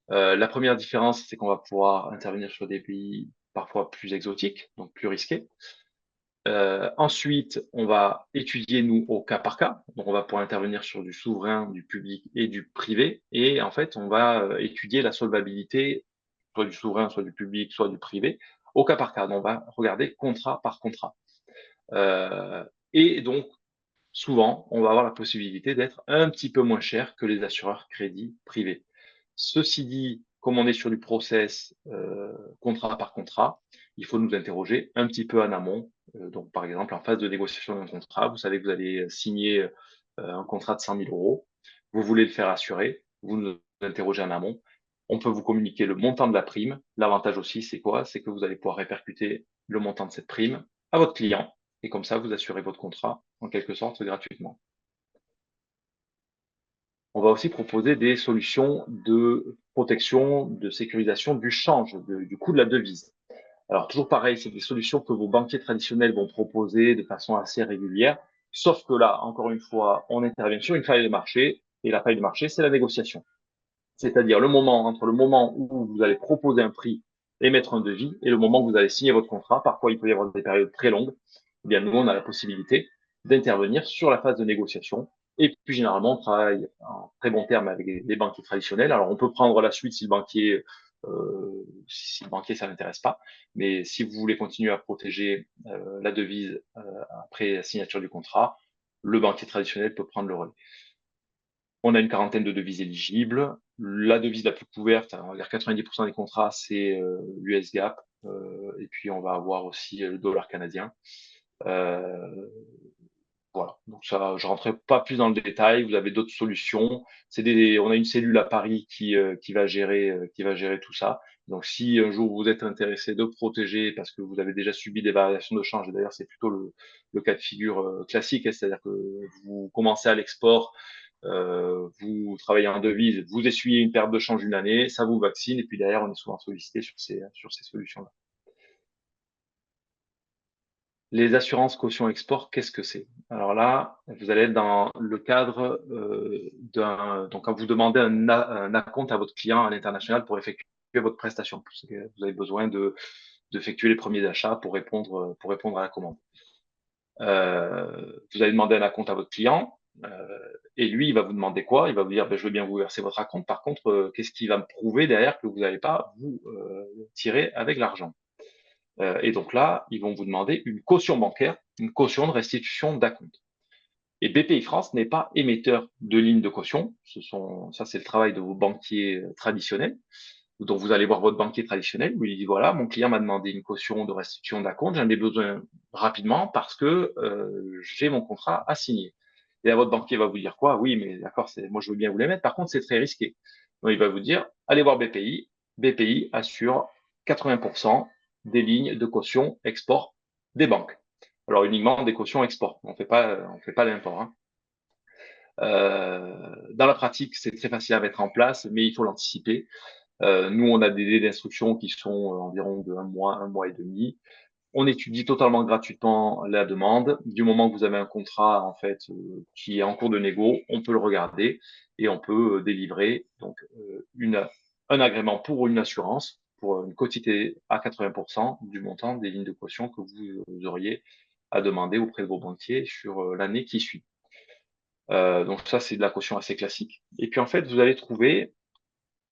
La première différence, c'est qu'on va pouvoir intervenir sur des pays parfois plus exotiques, donc plus risqués. Ensuite, on va étudier, nous, au cas par cas. Donc, on va pouvoir intervenir sur du souverain, du public et du privé. Et en fait, on va étudier la solvabilité, soit du souverain, soit du public, soit du privé, au cas par cas. Donc, on va regarder contrat par contrat. Et donc, souvent, on va avoir la possibilité d'être un petit peu moins cher que les assureurs crédits privés. Ceci dit, comme on est sur du process contrat par contrat, il faut nous interroger un petit peu en amont. Donc, par exemple, en phase de négociation d'un contrat, vous savez que vous allez signer un contrat de 100 000 euros. Vous voulez le faire assurer. Vous nous interrogez en amont. On peut vous communiquer le montant de la prime. L'avantage aussi, c'est quoi? C'est que vous allez pouvoir répercuter le montant de cette prime à votre client. Et comme ça, vous assurez votre contrat en quelque sorte gratuitement. On va aussi proposer des solutions de protection, de sécurisation du change, du coût de la devise. Alors, toujours pareil, c'est des solutions que vos banquiers traditionnels vont proposer de façon assez régulière. Sauf que là, encore une fois, on intervient sur une faille de marché. Et la faille de marché, c'est la négociation. C'est-à-dire entre le moment où vous allez proposer un prix et mettre un devis et le moment où vous allez signer votre contrat. Parfois, il peut y avoir des périodes très longues. Eh bien, nous, on a la possibilité d'intervenir sur la phase de négociation. Et puis, généralement, on travaille en très bon terme avec les banquiers traditionnels. Alors, on peut prendre la suite si le banquier, ça n'intéresse pas. Mais si vous voulez continuer à protéger la devise après la signature du contrat, le banquier traditionnel peut prendre le relais. On a une quarantaine de devises éligibles. La devise la plus couverte, on va dire 90% des contrats, c'est l'US GAAP. Et puis, on va avoir aussi le dollar canadien. Voilà, donc ça, je rentrerai pas plus dans le détail. Vous avez d'autres solutions. On a une cellule à Paris qui va gérer tout ça. Donc, si un jour vous êtes intéressé de protéger parce que vous avez déjà subi des variations de change, et d'ailleurs c'est plutôt le cas de figure classique, hein, c'est-à-dire que vous commencez à l'export, vous travaillez en devise, vous essuyez une perte de change une année, ça vous vaccine, et puis derrière on est souvent sollicité sur ces solutions-là. Les assurances caution export, qu'est-ce que c'est? Alors là, vous allez être dans le cadre donc quand vous demandez un acompte à votre client à l'international pour effectuer votre prestation, parce que vous avez besoin d'effectuer les premiers achats pour répondre à la commande. Vous allez demander un acompte à votre client, et lui, il va vous demander quoi? Il va vous dire, ben, je veux bien vous verser votre acompte. Par contre, qu'est-ce qui va me prouver derrière que vous n'allez pas vous tirer avec l'argent? Et donc là, ils vont vous demander une caution bancaire, une caution de restitution d'acompte. Et BPI France n'est pas émetteur de lignes de caution. Ça, c'est le travail de vos banquiers traditionnels. Donc, vous allez voir votre banquier traditionnel, où il dit, voilà, mon client m'a demandé une caution de restitution d'acompte, j'en ai besoin rapidement parce que j'ai mon contrat à signer. Et là, votre banquier va vous dire quoi? Oui, mais d'accord, moi, je veux bien vous les mettre. Par contre, c'est très risqué. Donc, il va vous dire, allez voir BPI. BPI assure 80% des lignes de caution export des banques. Alors, uniquement des cautions export. On fait pas l'import, hein. Dans la pratique, c'est très facile à mettre en place, mais il faut l'anticiper. Nous, on a des délais d'instruction qui sont environ de un mois et demi. On étudie totalement gratuitement la demande. Du moment que vous avez un contrat en fait qui est en cours de négo, on peut le regarder et on peut délivrer donc un agrément pour une assurance pour une quotité à 80% du montant des lignes de caution que vous auriez à demander auprès de vos banquiers sur l'année qui suit. Donc ça, c'est de la caution assez classique. Et puis en fait, vous allez trouver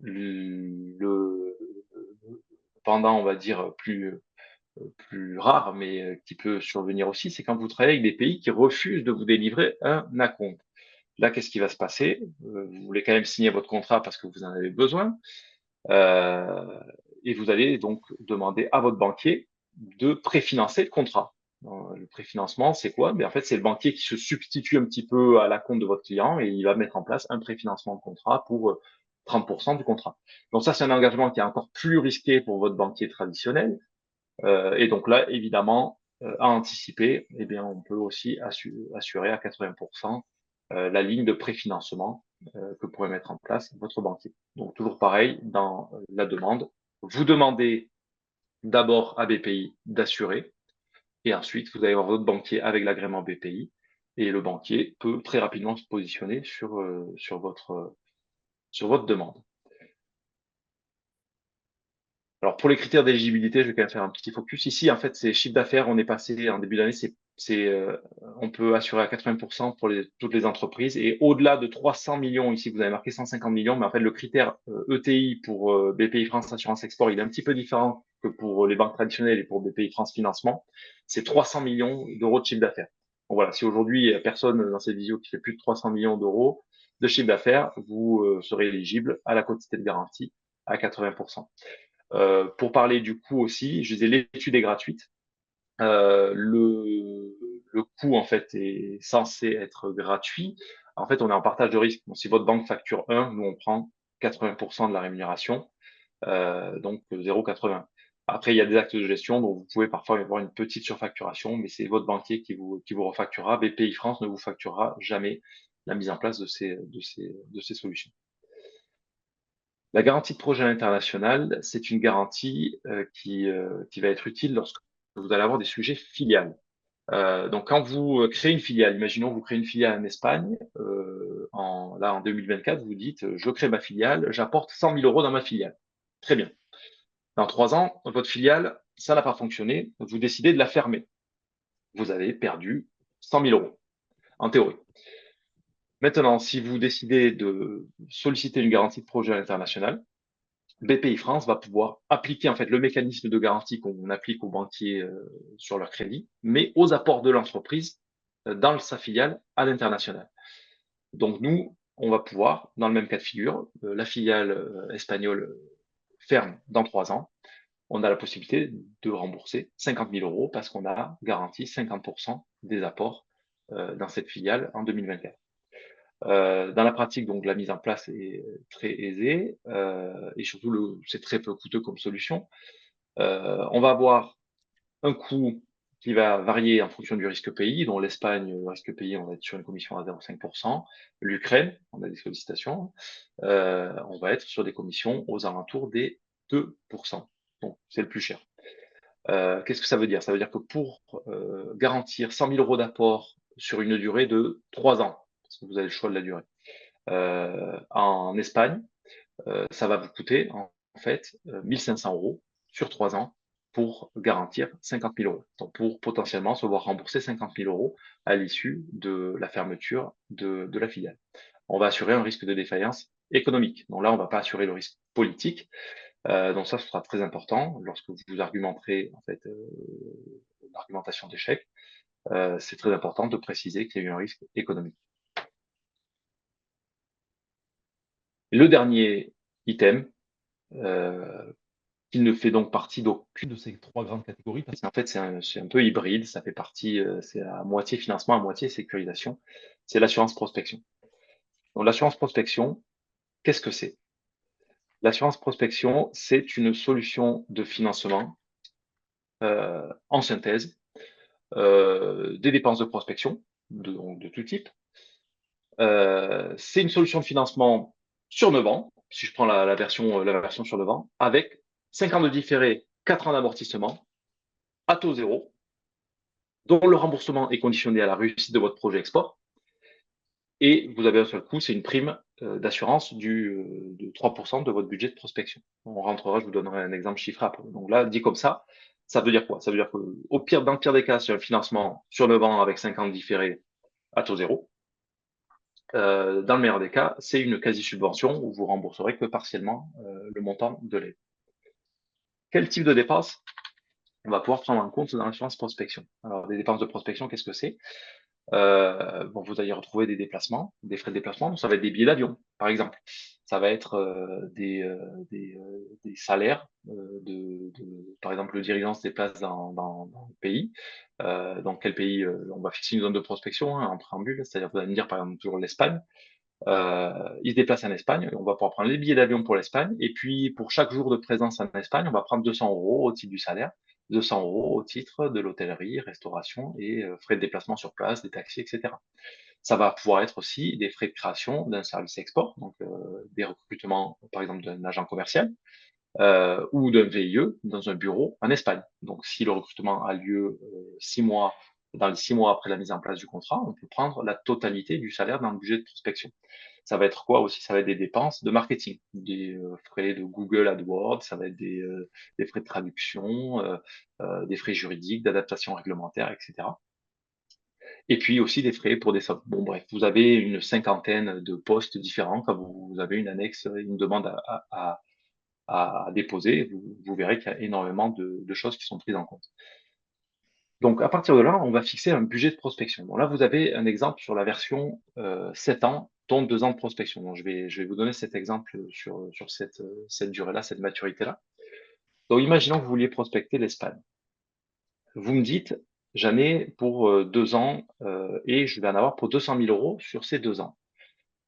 le pendant, on va dire, plus rare, mais qui peut survenir aussi, c'est quand vous travaillez avec des pays qui refusent de vous délivrer un acompte. Là, qu'est-ce qui va se passer? Vous voulez quand même signer votre contrat parce que vous en avez besoin, euh, et vous allez donc demander à votre banquier de préfinancer le contrat. Le préfinancement, c'est quoi? En fait, c'est le banquier qui se substitue un petit peu à la compte de votre client et il va mettre en place un préfinancement de contrat pour 30% du contrat. Donc ça, c'est un engagement qui est encore plus risqué pour votre banquier traditionnel. Et donc là, évidemment, à anticiper, eh bien, on peut aussi assurer à 80% la ligne de préfinancement que pourrait mettre en place votre banquier. Donc toujours pareil, dans la demande, vous demandez d'abord à BPI d'assurer, et ensuite vous allez voir votre banquier avec l'agrément BPI, et le banquier peut très rapidement se positionner sur votre demande. Alors pour les critères d'éligibilité, je vais quand même faire un petit focus. Ici, en fait, c'est chiffre d'affaires. On est passé en début d'année, on peut assurer à 80% pour toutes les entreprises. Et au-delà de 300 millions, ici vous avez marqué 150 millions, mais en fait le critère ETI pour BPI France Assurance Export, il est un petit peu différent que pour les banques traditionnelles et pour BPI France Financement. C'est 300 millions d'euros de chiffre d'affaires. Donc voilà, si aujourd'hui il n'y a personne dans cette visio qui fait plus de 300 millions d'euros de chiffre d'affaires, vous serez éligible à la quotité de garantie à 80%. Pour parler du coût aussi, je disais l'étude est gratuite. Le coût en fait est censé être gratuit. En fait, on est en partage de risque. Donc, si votre banque facture 1, nous on prend 80% de la rémunération, donc 0,80. Après, il y a des actes de gestion, donc vous pouvez parfois avoir une petite surfacturation, mais c'est votre banquier qui vous refacturera. BPI France ne vous facturera jamais la mise en place de ces solutions. La garantie de projet international, c'est une garantie qui va être utile lorsque vous allez avoir des sujets filiales. Donc, quand vous créez une filiale, imaginons vous créez une filiale en Espagne, en 2024, vous dites, je crée ma filiale, j'apporte 100 000 euros dans ma filiale. Très bien. Dans 3 ans, votre filiale, ça n'a pas fonctionné, vous décidez de la fermer. Vous avez perdu 100 000 euros, en théorie. Maintenant, si vous décidez de solliciter une garantie de projet international, BPI France va pouvoir appliquer en fait le mécanisme de garantie qu'on applique aux banquiers sur leur crédit, mais aux apports de l'entreprise dans sa filiale à l'international. Donc nous, on va pouvoir, dans le même cas de figure, la filiale espagnole ferme dans 3 ans, on a la possibilité de rembourser 50 000 euros parce qu'on a garanti 50% des apports dans cette filiale en 2024. Dans la pratique, donc, la mise en place est très aisée et surtout, c'est très peu coûteux comme solution. On va avoir un coût qui va varier en fonction du risque pays, dont l'Espagne, le risque pays, on va être sur une commission à 0,5%. L'Ukraine, on a des sollicitations, on va être sur des commissions aux alentours des 2%. Donc, c'est le plus cher. Qu'est-ce que ça veut dire? Ça veut dire que pour garantir 100 000 euros d'apport sur une durée de 3 ans, parce que vous avez le choix de la durée, en Espagne, ça va vous coûter en fait 1500 euros sur 3 ans pour garantir 50 000 euros. Donc pour potentiellement se voir rembourser 50 000 euros à l'issue de la fermeture de la filiale. On va assurer un risque de défaillance économique. Donc là, on ne va pas assurer le risque politique. Donc ça, ce sera très important lorsque vous argumenterez en fait l'argumentation d'échec. C'est très important de préciser qu'il y a eu un risque économique. Le dernier item, qui ne fait donc partie d'aucune de ces 3 grandes catégories, parce qu'en fait, c'est un peu hybride, ça fait partie, c'est à moitié financement, à moitié sécurisation, c'est l'assurance prospection. Donc l'assurance prospection, qu'est-ce que c'est? L'assurance prospection, c'est une solution de financement en synthèse des dépenses de prospection de tout type. C'est une solution de financement sur 9 ans, si je prends la version sur 9 ans, avec 5 ans de différé, 4 ans d'amortissement, à taux zéro, dont le remboursement est conditionné à la réussite de votre projet export. Et vous avez un seul coût, c'est une prime d'assurance de 3% de votre budget de prospection. On rentrera, je vous donnerai un exemple chiffré après. Donc là, dit comme ça veut dire quoi? Ça veut dire que dans le pire des cas, c'est un financement sur 9 ans avec 5 ans de différé à taux zéro. Dans le meilleur des cas, c'est une quasi-subvention où vous rembourserez que partiellement le montant de l'aide. Quel type de dépenses on va pouvoir prendre en compte dans l'assurance prospection? Alors, les dépenses de prospection, qu'est-ce que c'est? Vous allez retrouver des déplacements, des frais de déplacement. Donc, ça va être des billets d'avion, par exemple. Ça va être des salaires par exemple, le dirigeant se déplace dans le pays. Dans quel pays on va fixer une zone de prospection en préambule, c'est-à-dire vous allez me dire par exemple toujours l'Espagne. Il se déplace en Espagne, on va pouvoir prendre les billets d'avion pour l'Espagne, et puis pour chaque jour de présence en Espagne, on va prendre 200 euros au titre du salaire, 200 euros au titre de l'hôtellerie, restauration et frais de déplacement sur place, des taxis, etc. Ça va pouvoir être aussi des frais de création d'un service export, donc des recrutements, par exemple, d'un agent commercial ou d'un VIE dans un bureau en Espagne. Donc, si le recrutement a lieu 6 mois, dans les 6 mois après la mise en place du contrat, on peut prendre la totalité du salaire dans le budget de prospection. Ça va être quoi aussi? Ça va être des dépenses de marketing, des frais de Google AdWords, ça va être des frais de traduction, des frais juridiques, d'adaptation réglementaire, etc. Et puis aussi des frais pour des sommes. Bon, bref, vous avez une cinquantaine de postes différents. Quand vous avez une annexe, une demande à déposer, vous verrez qu'il y a énormément de choses qui sont prises en compte. Donc, à partir de là, on va fixer un budget de prospection. Donc là, vous avez un exemple sur la version 7 ans, dont 2 ans de prospection. Donc, je vais vous donner cet exemple sur cette durée-là, cette maturité-là. Donc, imaginons que vous vouliez prospecter l'Espagne. Vous me dites, j'en ai pour 2 ans et je vais en avoir pour 200 000 euros sur ces 2 ans.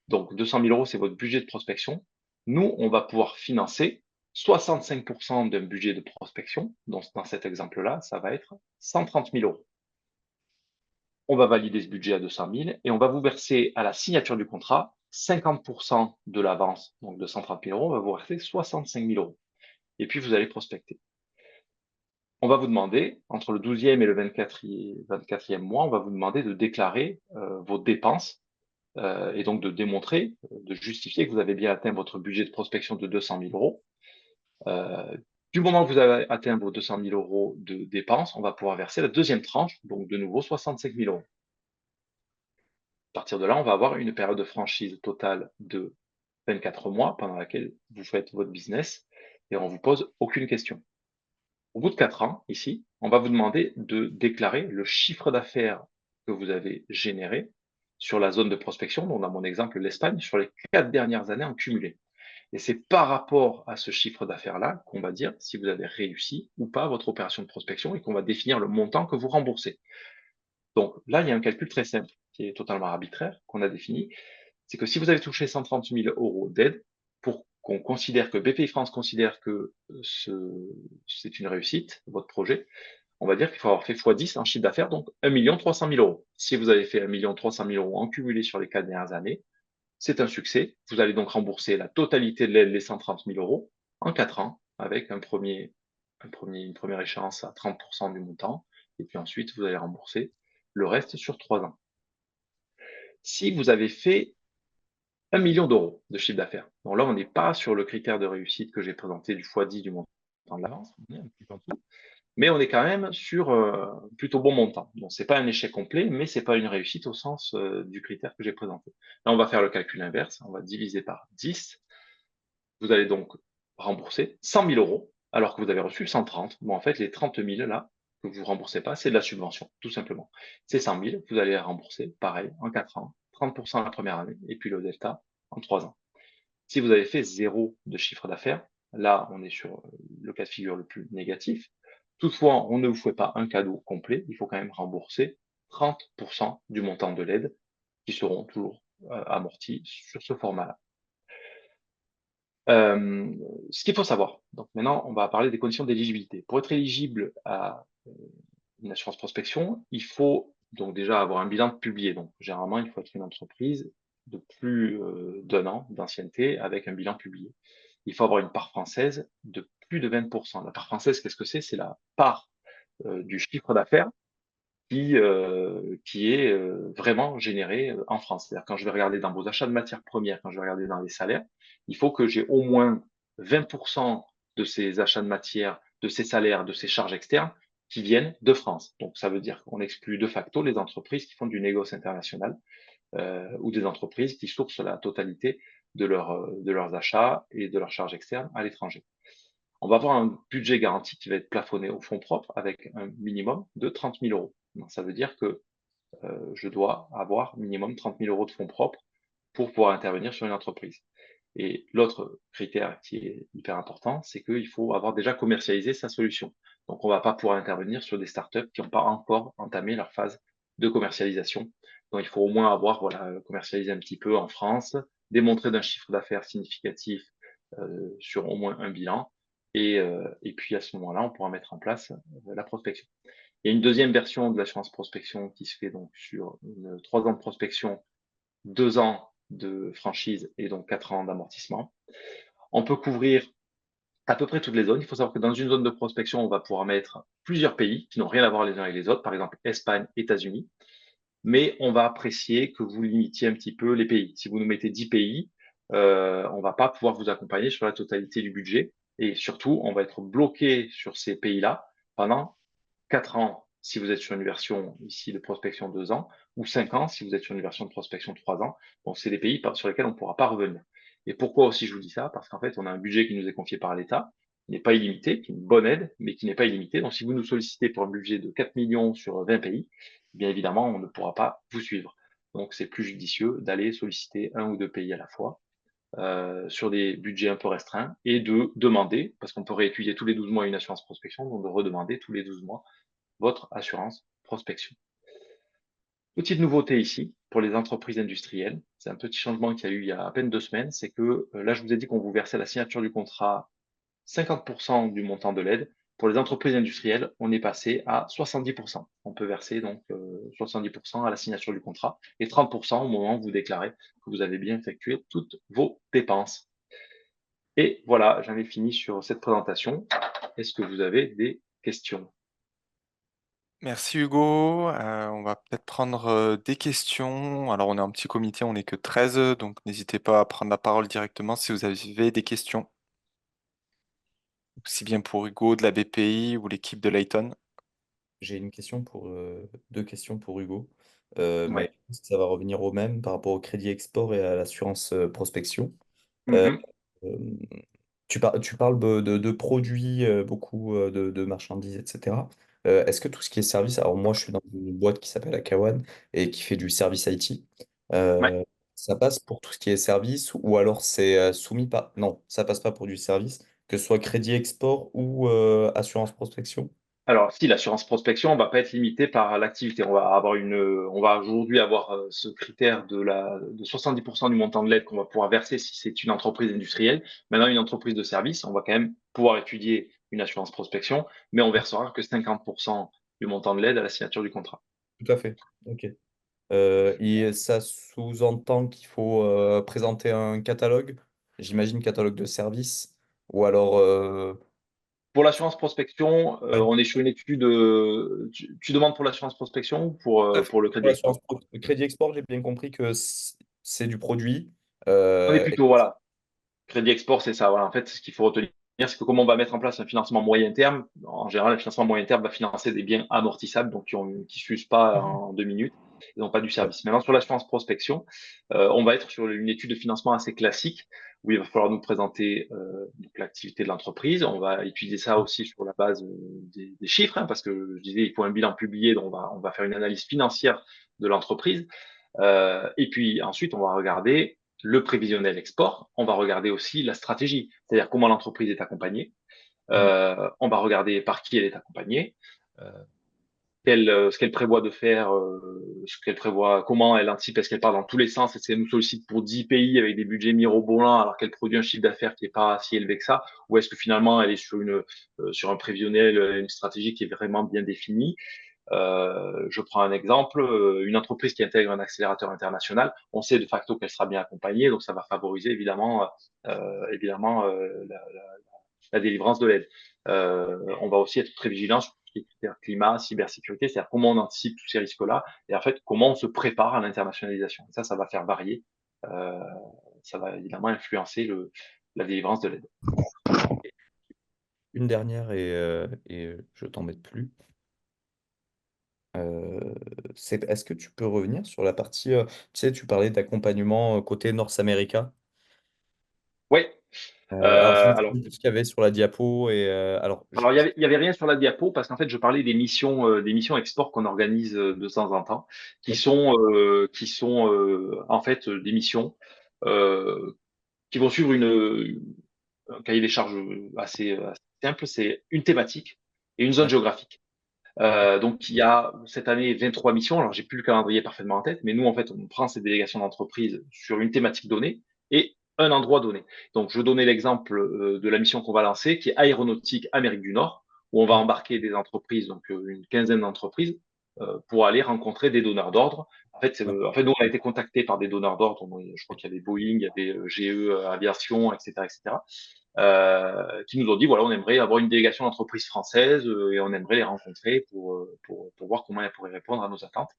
Donc, 200 000 euros, c'est votre budget de prospection. Nous, on va pouvoir financer 65% d'un budget de prospection. Donc, dans cet exemple-là, ça va être 130 000 euros. On va valider ce budget à 200 000 et on va vous verser à la signature du contrat 50% de l'avance, donc de 130 000 euros, on va vous verser 65 000 euros. Et puis, vous allez prospecter. On va vous demander, entre le 12e et le 24e mois, on va vous demander de déclarer vos dépenses et donc de démontrer, de justifier que vous avez bien atteint votre budget de prospection de 200 000 euros. Du moment que vous avez atteint vos 200 000 euros de dépenses, on va pouvoir verser la deuxième tranche, donc de nouveau 65 000 euros. À partir de là, on va avoir une période de franchise totale de 24 mois pendant laquelle vous faites votre business et on ne vous pose aucune question. Au bout de 4 ans, ici, on va vous demander de déclarer le chiffre d'affaires que vous avez généré sur la zone de prospection, donc dans mon exemple l'Espagne, sur les 4 dernières années en cumulé. Et c'est par rapport à ce chiffre d'affaires-là qu'on va dire si vous avez réussi ou pas votre opération de prospection et qu'on va définir le montant que vous remboursez. Donc là, il y a un calcul très simple qui est totalement arbitraire qu'on a défini. C'est que si vous avez touché 130 000 euros d'aide, pour qu'on considère que BPI France considère que c'est une réussite, votre projet, on va dire qu'il faut avoir fait x10 en chiffre d'affaires, donc 1 300 000 euros. Si vous avez fait 1 300 000 euros en cumulé sur les 4 dernières années, c'est un succès. Vous allez donc rembourser la totalité de l'aide, les 130 000 euros, en 4 ans, avec une première échéance à 30% du montant, et puis ensuite, vous allez rembourser le reste sur 3 ans. Si vous avez fait 1 million d'euros de chiffre d'affaires, donc là, on n'est pas sur le critère de réussite que j'ai présenté du x10 du montant de l'avance, on est un petit peu en dessous, mais on est quand même sur plutôt bon montant. Donc, c'est pas un échec complet, mais c'est pas une réussite au sens du critère que j'ai présenté. Là, on va faire le calcul inverse. On va diviser par 10. Vous allez donc rembourser 100 000 euros, alors que vous avez reçu 130. Bon, en fait, les 30 000 là, que vous ne remboursez pas, c'est de la subvention, tout simplement. Ces 100 000, vous allez les rembourser, pareil, en 4 ans, 30% la première année, et puis le delta en 3 ans. Si vous avez fait zéro de chiffre d'affaires, là, on est sur le cas de figure le plus négatif. Toutefois, on ne vous fait pas un cadeau complet, il faut quand même rembourser 30% du montant de l'aide qui seront toujours amortis sur ce format-là. Ce qu'il faut savoir, donc maintenant, on va parler des conditions d'éligibilité. Pour être éligible à une assurance prospection, il faut donc déjà avoir un bilan publié. Donc, généralement, il faut être une entreprise de plus d'un an d'ancienneté avec un bilan publié. Il faut avoir une part française de plus de 20%. La part française, qu'est-ce que c'est? C'est la part du chiffre d'affaires qui est vraiment généré en France. C'est-à-dire quand je vais regarder dans vos achats de matières premières, quand je vais regarder dans les salaires, il faut que j'ai au moins 20% de ces achats de matières, de ces salaires, de ces charges externes qui viennent de France. Donc ça veut dire qu'on exclut de facto les entreprises qui font du négoce international ou des entreprises qui sourcent la totalité de leurs achats et de leurs charges externes à l'étranger. On va avoir un budget garanti qui va être plafonné au fonds propre avec un minimum de 30 000 euros. Donc, ça veut dire que je dois avoir minimum 30 000 euros de fonds propres pour pouvoir intervenir sur une entreprise. Et l'autre critère qui est hyper important, c'est qu'il faut avoir déjà commercialisé sa solution. Donc, on ne va pas pouvoir intervenir sur des startups qui n'ont pas encore entamé leur phase de commercialisation. Donc, il faut au moins avoir commercialisé un petit peu en France, démontré d'un chiffre d'affaires significatif sur au moins un bilan. Et puis, à ce moment-là, on pourra mettre en place la prospection. Il y a une deuxième version de l'assurance prospection qui se fait donc sur 3 ans de prospection, 2 ans de franchise et donc 4 ans d'amortissement. On peut couvrir à peu près toutes les zones. Il faut savoir que dans une zone de prospection, on va pouvoir mettre plusieurs pays qui n'ont rien à voir les uns avec les autres, par exemple Espagne, États-Unis, mais on va apprécier que vous limitiez un petit peu les pays. Si vous nous mettez 10 pays, on va pas pouvoir vous accompagner sur la totalité du budget et surtout, on va être bloqué sur ces pays-là pendant 4 ans si vous êtes sur une version ici de prospection 2 ans, ou 5 ans si vous êtes sur une version de prospection 3 ans. Donc, c'est des pays sur lesquels on ne pourra pas revenir. Et pourquoi aussi je vous dis ça? Parce qu'en fait, on a un budget qui nous est confié par l'État, qui n'est pas illimité, qui est une bonne aide, mais qui n'est pas illimité. Donc, si vous nous sollicitez pour un budget de 4 millions sur 20 pays, bien évidemment, on ne pourra pas vous suivre. Donc, c'est plus judicieux d'aller solliciter un ou deux pays à la fois. Sur des budgets un peu restreints et de demander, parce qu'on peut réétudier tous les 12 mois une assurance prospection, donc de redemander tous les 12 mois votre assurance prospection. Petite nouveauté ici pour les entreprises industrielles, c'est un petit changement qu'il y a eu il y a à peine 2 semaines, c'est que là je vous ai dit qu'on vous versait à la signature du contrat 50% du montant de l'aide. Pour les entreprises industrielles, on est passé à 70%. On peut verser donc 70% à la signature du contrat et 30% au moment où vous déclarez que vous avez bien effectué toutes vos dépenses. Et voilà, j'en ai fini sur cette présentation. Est-ce que vous avez des questions? Merci Hugo. On va peut-être prendre des questions. Alors, on est un petit comité, on n'est que 13, donc n'hésitez pas à prendre la parole directement si vous avez des questions, aussi bien pour Hugo de la BPI ou l'équipe de Layton. J'ai une question pour deux questions pour Hugo, mais Ouais. je pense que ça va revenir au même par rapport au crédit export et à l'assurance prospection. Euh, Mhm. euh, tu parles de produits, beaucoup de marchandises, etc. Est-ce que tout ce qui est service, alors moi je suis dans une boîte qui s'appelle Akawan et qui fait du service IT, Ouais. euh, ça passe pour tout ce qui est service ou alors c'est soumis par... Non, ça passe pas pour du service, que ce soit crédit export ou assurance prospection. Alors, si l'assurance prospection, on va pas être limité par l'activité. On va aujourd'hui avoir ce critère de 70% du montant de l'aide qu'on va pouvoir verser si c'est une entreprise industrielle. Maintenant, une entreprise de service, on va quand même pouvoir étudier une assurance prospection, mais on versera que 50% du montant de l'aide à la signature du contrat. Tout à fait. Ok. Et ça sous-entend qu'il faut présenter un catalogue, j'imagine catalogue de services, ou alors Pour l'assurance prospection, ouais, on est sur une étude. Tu demandes pour l'assurance prospection ou tout à fait. pour le Pour crédit l'assurance export? Crédit Export, j'ai bien compris que c'est du produit. On est Et plutôt, voilà, crédit export, c'est ça. Voilà. En fait, ce qu'il faut retenir, c'est que comme on va mettre en place un financement moyen terme, en général, le financement moyen terme va financer des biens amortissables, donc qui s'usent pas en 2 minutes, et donc pas du ouais. service. Maintenant, sur l'assurance prospection, on va être sur une étude de financement assez classique, où il va falloir nous présenter donc l'activité de l'entreprise. On va étudier ça aussi sur la base des chiffres, hein, parce que je disais, il faut un bilan publié, donc on va faire une analyse financière de l'entreprise. Et puis ensuite, on va regarder le prévisionnel export. On va regarder aussi la stratégie, c'est-à-dire comment l'entreprise est accompagnée. Mm. On va regarder par qui elle est accompagnée, euh, ce qu'elle prévoit de faire, ce qu'elle prévoit, comment elle anticipe, est-ce qu'elle part dans tous les sens, est-ce qu'elle nous sollicite pour 10 pays avec des budgets mirobolants alors qu'elle produit un chiffre d'affaires qui n'est pas si élevé que ça, ou est-ce que finalement elle est sur un prévisionnel, une stratégie qui est vraiment bien définie. Je prends un exemple, une entreprise qui intègre un accélérateur international, on sait de facto qu'elle sera bien accompagnée, donc ça va favoriser évidemment la délivrance de l'aide. On va aussi être très vigilant sur les critères climat, cybersécurité, c'est-à-dire comment on anticipe tous ces risques-là et en fait comment on se prépare à l'internationalisation. Ça va faire varier, euh, ça va évidemment influencer la délivrance de l'aide. Une dernière et je t'embête plus. Est-ce que tu peux revenir sur la partie, tu sais, tu parlais d'accompagnement côté North America. Oui. Alors, j'ai Alors, vu ce qu'il y avait sur la diapo et Alors, il y avait rien sur la diapo parce qu'en fait, je parlais des missions export qu'on organise de temps en temps, qui sont en fait des missions euh, qui vont suivre un cahier des charges assez simple. C'est une thématique et une zone ouais, géographique. Donc, il y a cette année 23 missions. Alors, j'ai plus le calendrier parfaitement en tête, mais nous, en fait, on prend ces délégations d'entreprise sur une thématique donnée et un endroit donné. Donc, je donnais l'exemple de la mission qu'on va lancer, qui est aéronautique Amérique du Nord, où on va ouais, embarquer des entreprises, donc une quinzaine d'entreprises, pour aller rencontrer des donneurs d'ordre. ouais, En fait, nous, on a été contactés par des donneurs d'ordre. Je crois qu'il y avait Boeing, il y avait GE Aviation, etc., etc., qui nous ont dit, voilà, on aimerait avoir une délégation d'entreprises françaises et on aimerait les rencontrer pour voir comment elles pourraient répondre à nos attentes.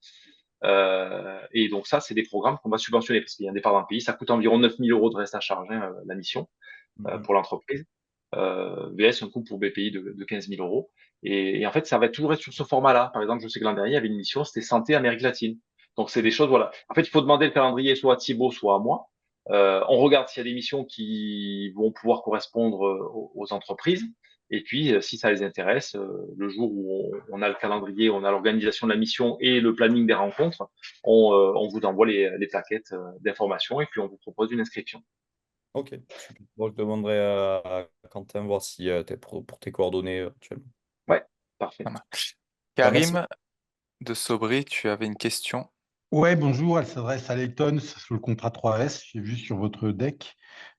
Et donc ça, c'est des programmes qu'on va subventionner parce qu'il y a un départ d'un pays. Ça coûte environ 9 000 euros de reste à charge, hein, la mission, mhm, pour l'entreprise. VS, un coût pour BPI de 15 000 euros. Et en fait, ça va toujours être sur ce format-là. Par exemple, je sais que l'an dernier, il y avait une mission, c'était Santé Amérique latine. Donc, c'est des choses, voilà. En fait, il faut demander le calendrier soit à Thibaut, soit à moi. On regarde s'il y a des missions qui vont pouvoir correspondre aux entreprises. Et puis, si ça les intéresse, le jour où on a le calendrier, on a l'organisation de la mission et le planning des rencontres, on vous envoie les plaquettes d'information et puis on vous propose une inscription. ok, super. Bon, je demanderai à Quentin voir si pour tes coordonnées actuellement. Ouais, parfait. Ça marche. Bah, merci. Karim de Sobri, tu avais une question. Ouais, bonjour, elle s'adresse à Layton sur le contrat 3S. J'ai vu sur votre deck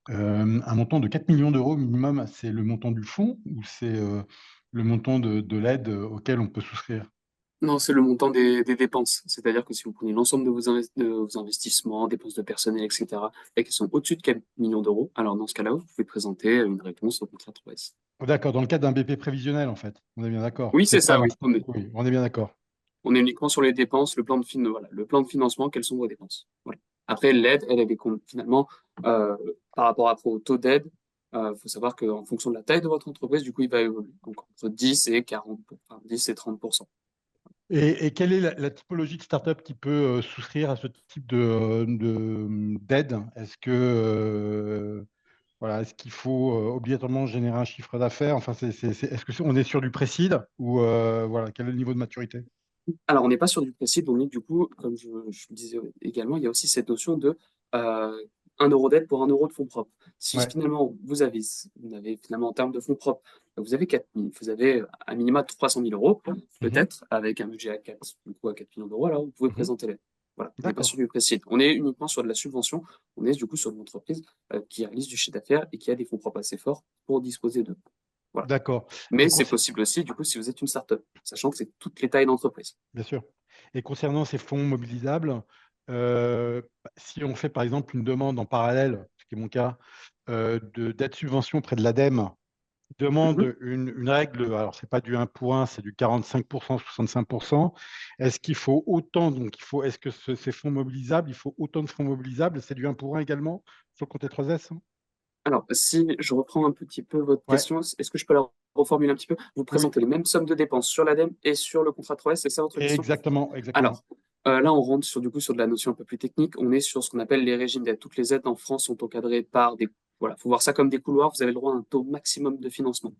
un montant de 4 millions d'euros minimum. C'est le montant du fonds ou c'est le montant de l'aide auquel on peut souscrire? Non, c'est le montant des dépenses. C'est-à-dire que si vous prenez l'ensemble de vos investissements, dépenses de personnel, etc., et qu'elles sont au-dessus de 4 millions d'euros, alors dans ce cas-là, vous pouvez présenter une réponse au contrat 3S. Oh, d'accord, dans le cadre d'un BP prévisionnel, en fait. On est bien d'accord. Oui, C'est c'est pas. ça, oui. Oui, on est bien d'accord. On est uniquement sur les dépenses, voilà, le plan de financement, quelles sont vos dépenses. Voilà. Après, l'aide, elle est finalement, par rapport au taux d'aide, faut savoir qu'en fonction de la taille de votre entreprise, du coup, il va évoluer. Donc, entre 10 et 40, enfin, 10 et 30%. Et quelle est la typologie de startup qui peut souscrire à ce type d'aide? Est-ce que voilà, est-ce qu'il faut obligatoirement générer un chiffre d'affaires? Enfin, est-ce que on est sur du précide ou voilà, quel est le niveau de maturité? Alors, on n'est pas sur du précis, donc du coup, comme je le disais également, il y a aussi cette notion de euh, 1 euro d'aide pour 1 euro de fonds propres. Si Ouais. finalement vous avez finalement en termes de fonds propres, vous avez 4 000, vous avez à minima 300 000 euros, Mhm. peut-être avec un budget à 4, du coup à 4 millions d'euros, alors vous pouvez Mhm. présenter l'aide. Voilà, on n'est pas D'accord. sur du précide. On est uniquement sur de la subvention. On est du coup sur une entreprise qui réalise du chiffre d'affaires et qui a des fonds propres assez forts pour disposer d'eux. Voilà. D'accord. Mais Et c'est possible aussi, du coup, si vous êtes une start-up, sachant que c'est toutes les tailles d'entreprise. Bien sûr. Et concernant ces fonds mobilisables, si on fait par exemple une demande en parallèle, ce qui est mon cas, d'aide subvention auprès de l'ADEME, demande une règle, alors c'est pas du 1 pour 1, c'est du 45%, 65%. Est-ce qu'il faut autant, est-ce que ces fonds mobilisables, il faut autant de fonds mobilisables, c'est du 1 pour 1 également sur le compte T3S? Alors, si je reprends un petit peu votre Ouais, question, est-ce que je peux la reformuler un petit peu? Vous oui, oui. présentez les mêmes sommes de dépenses sur l'ADEME et sur le contrat 3S, c'est ça votre question? Exactement, exactement. Alors, là, on rentre sur, du coup, sur de la notion un peu plus technique. On est sur ce qu'on appelle les régimes d'aide. Toutes les aides en France sont encadrées par des, voilà, faut voir ça comme des couloirs. Vous avez le droit à un taux maximum de financement.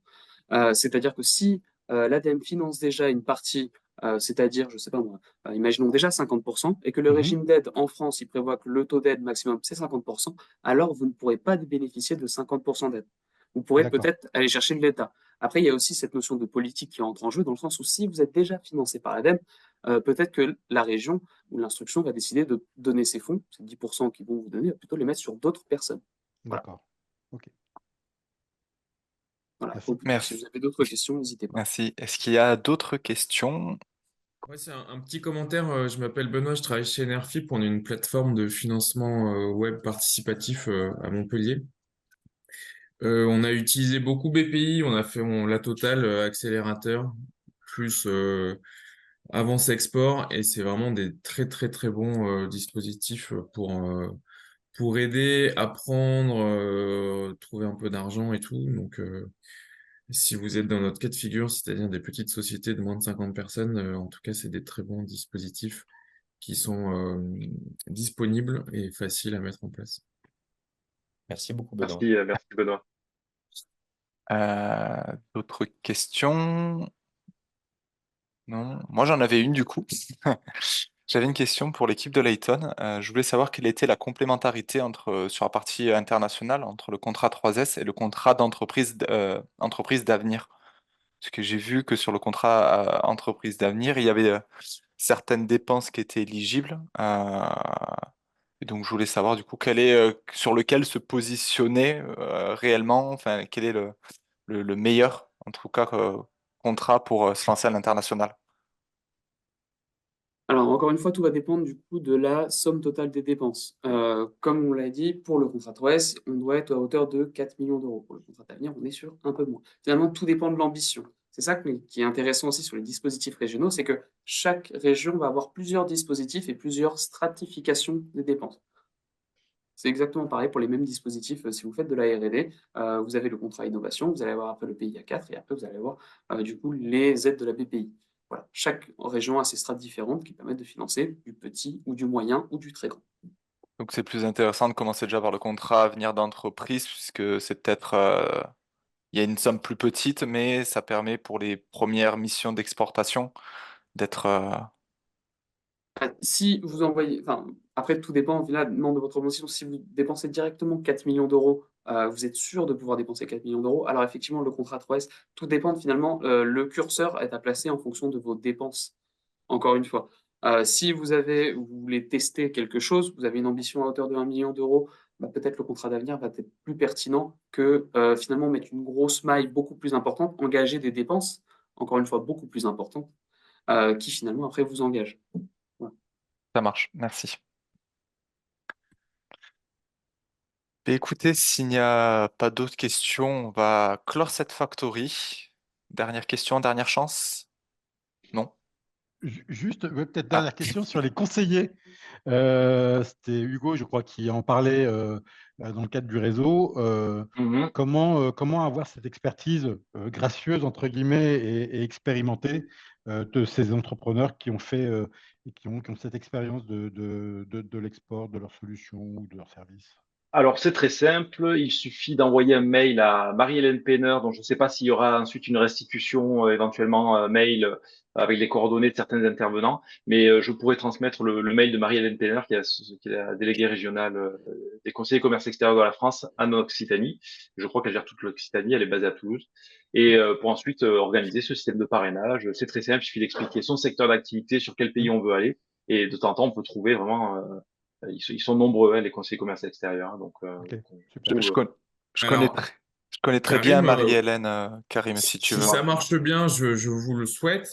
C'est-à-dire que si l'ADEME finance déjà une partie, c'est-à-dire, je sais pas moi, imaginons déjà 50%, et que le Mhm. régime d'aide en France, il prévoit que le taux d'aide maximum, c'est 50%, alors vous ne pourrez pas bénéficier de 50% d'aide. Vous pourrez D'accord. peut-être aller chercher de l'État. Après, il y a aussi cette notion de politique qui entre en jeu, dans le sens où si vous êtes déjà financé par l'ADEME, peut-être que la région ou l'instruction va décider de donner ces fonds, ces 10% qu'ils vont vous donner, va plutôt les mettre sur d'autres personnes. Voilà. D'accord. OK. Voilà. Merci. Donc, si Merci. vous avez d'autres questions, n'hésitez pas. Merci. Est-ce qu'il y a d'autres questions? Ouais, c'est un petit commentaire. Je m'appelle Benoît, je travaille chez Nerfip. On est une plateforme de financement web participatif à Montpellier. On a utilisé beaucoup BPI, on a fait la totale accélérateur plus Avance Export et c'est vraiment des très très très bons dispositifs pour aider, apprendre, trouver un peu d'argent et tout. Donc si vous êtes dans notre cas de figure, c'est-à-dire des petites sociétés de moins de 50 personnes, en tout cas c'est des très bons dispositifs qui sont disponibles et faciles à mettre en place. Merci beaucoup, Benoît. Merci Benoît. D'autres questions? Non. Moi, j'en avais une du coup. J'avais une question pour l'équipe de Layton. Je voulais savoir quelle était la complémentarité sur la partie internationale entre le contrat 3S et le contrat entreprise d'avenir. Parce que j'ai vu que sur le contrat entreprise d'avenir, il y avait certaines dépenses qui étaient éligibles. Et donc, je voulais savoir du coup sur lequel se positionner réellement, enfin, quel est le meilleur, en tout cas, contrat pour se lancer à l'international. Alors, encore une fois, tout va dépendre du coup de la somme totale des dépenses. Comme on l'a dit, pour le contrat 3S, on doit être à hauteur de 4 millions d'euros. Pour le contrat d'avenir, on est sur un peu moins. Finalement, tout dépend de l'ambition. C'est ça qui est intéressant aussi sur les dispositifs régionaux, c'est que chaque région va avoir plusieurs dispositifs et plusieurs stratifications des dépenses. C'est exactement pareil pour les mêmes dispositifs. Si vous faites de la R&D, vous avez le contrat innovation, vous allez avoir après le PIA 4 et après vous allez avoir du coup les aides de la BPI. Voilà. Chaque région a ses strates différentes qui permettent de financer du petit ou du moyen ou du très grand. Donc, c'est plus intéressant de commencer déjà par le contrat avenir d'entreprise, puisque c'est peut-être, il y a une somme plus petite, mais ça permet pour les premières missions d'exportation d'être, Si vous envoyez, enfin, après tout dépend finalement de votre promotion. Si vous dépensez directement 4 millions d'euros, vous êtes sûr de pouvoir dépenser 4 millions d'euros. Alors effectivement, le contrat 3S, tout dépend finalement, le curseur est à placer en fonction de vos dépenses. Encore une fois, si vous voulez tester quelque chose, vous avez une ambition à hauteur de 1 million d'euros, bah, peut-être le contrat d'avenir va être plus pertinent que finalement mettre une grosse maille beaucoup plus importante, engager des dépenses, encore une fois, beaucoup plus importantes, qui finalement après vous engagent. Voilà. ça marche. Merci. Et écoutez, s'il n'y a pas d'autres questions, on va clore cette factory. Dernière question, dernière chance? Non? Juste, peut-être Ah, dernière question sur les conseillers. C'était Hugo, je crois, qui en parlait dans le cadre du réseau. Mhm. Comment avoir cette expertise gracieuse, entre guillemets, et expérimentée de ces entrepreneurs qui ont fait et qui ont cette expérience de l'export de leurs solutions ou de leurs services? Alors, c'est très simple. Il suffit d'envoyer un mail à Marie-Hélène Penner, dont je ne sais pas s'il y aura ensuite une restitution, éventuellement mail avec les coordonnées de certains intervenants. Mais je pourrais transmettre le mail de Marie-Hélène Penner, qui est la déléguée régionale des conseillers commerce extérieur de la France en Occitanie. Je crois qu'elle gère toute l'Occitanie. Elle est basée à Toulouse. Et pour ensuite organiser ce système de parrainage. C'est très simple. Il suffit d'expliquer son secteur d'activité, sur quel pays on veut aller. Et de temps en temps, on peut trouver vraiment ils sont nombreux, hein, les conseillers commerciaux extérieurs. Donc, Ok, on super. Je, trouve. je connais Alors, très, je connais très bien Karim, Marie-Hélène, Karim, si tu si veux. ça marche bien, je vous le souhaite.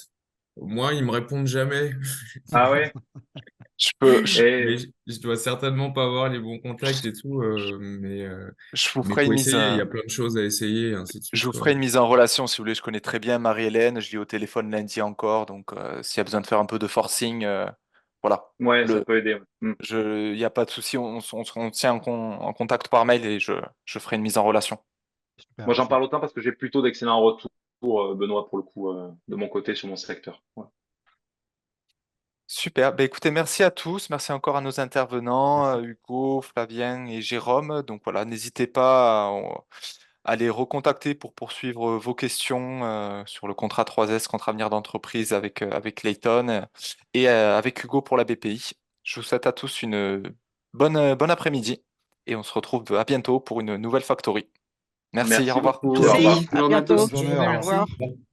Moi, ils me répondent jamais. Ah ouais? Je peux, je, Mais Et je dois certainement pas avoir les bons contacts et tout. je vous Mais ferai faut une mise, essayer. Il y a plein de choses à essayer et ainsi de je suite, vous quoi. ferai une mise en relation si vous voulez. Je connais très bien Marie-Hélène. Je l'ai au téléphone lundi encore. Donc, s'il y a besoin de faire un peu de forcing, voilà. ouais, ça Le, peut aider. il n'y a pas de souci. On tient en contact par mail et je ferai une mise en relation. Super, Moi, j'en merci. parle autant parce que j'ai plutôt d'excellents retours, Benoît, pour le coup, de mon côté, sur mon secteur. Ouais. Super. Ben, écoutez, merci à tous. Merci encore à nos intervenants, Merci. Hugo, Flavien et Jérôme. Donc voilà, n'hésitez pas à les recontacter pour poursuivre vos questions sur le contrat 3S, contrat avenir d'entreprise avec Layton et avec Hugo pour la BPI. Je vous souhaite à tous une bonne après-midi et on se retrouve à bientôt pour une nouvelle factory. Merci, au Merci revoir. beaucoup. Au Merci. revoir. Merci, Bonne à journée à Bonne tous. Bonne Au journée, journée, au au revoir. merci. revoir.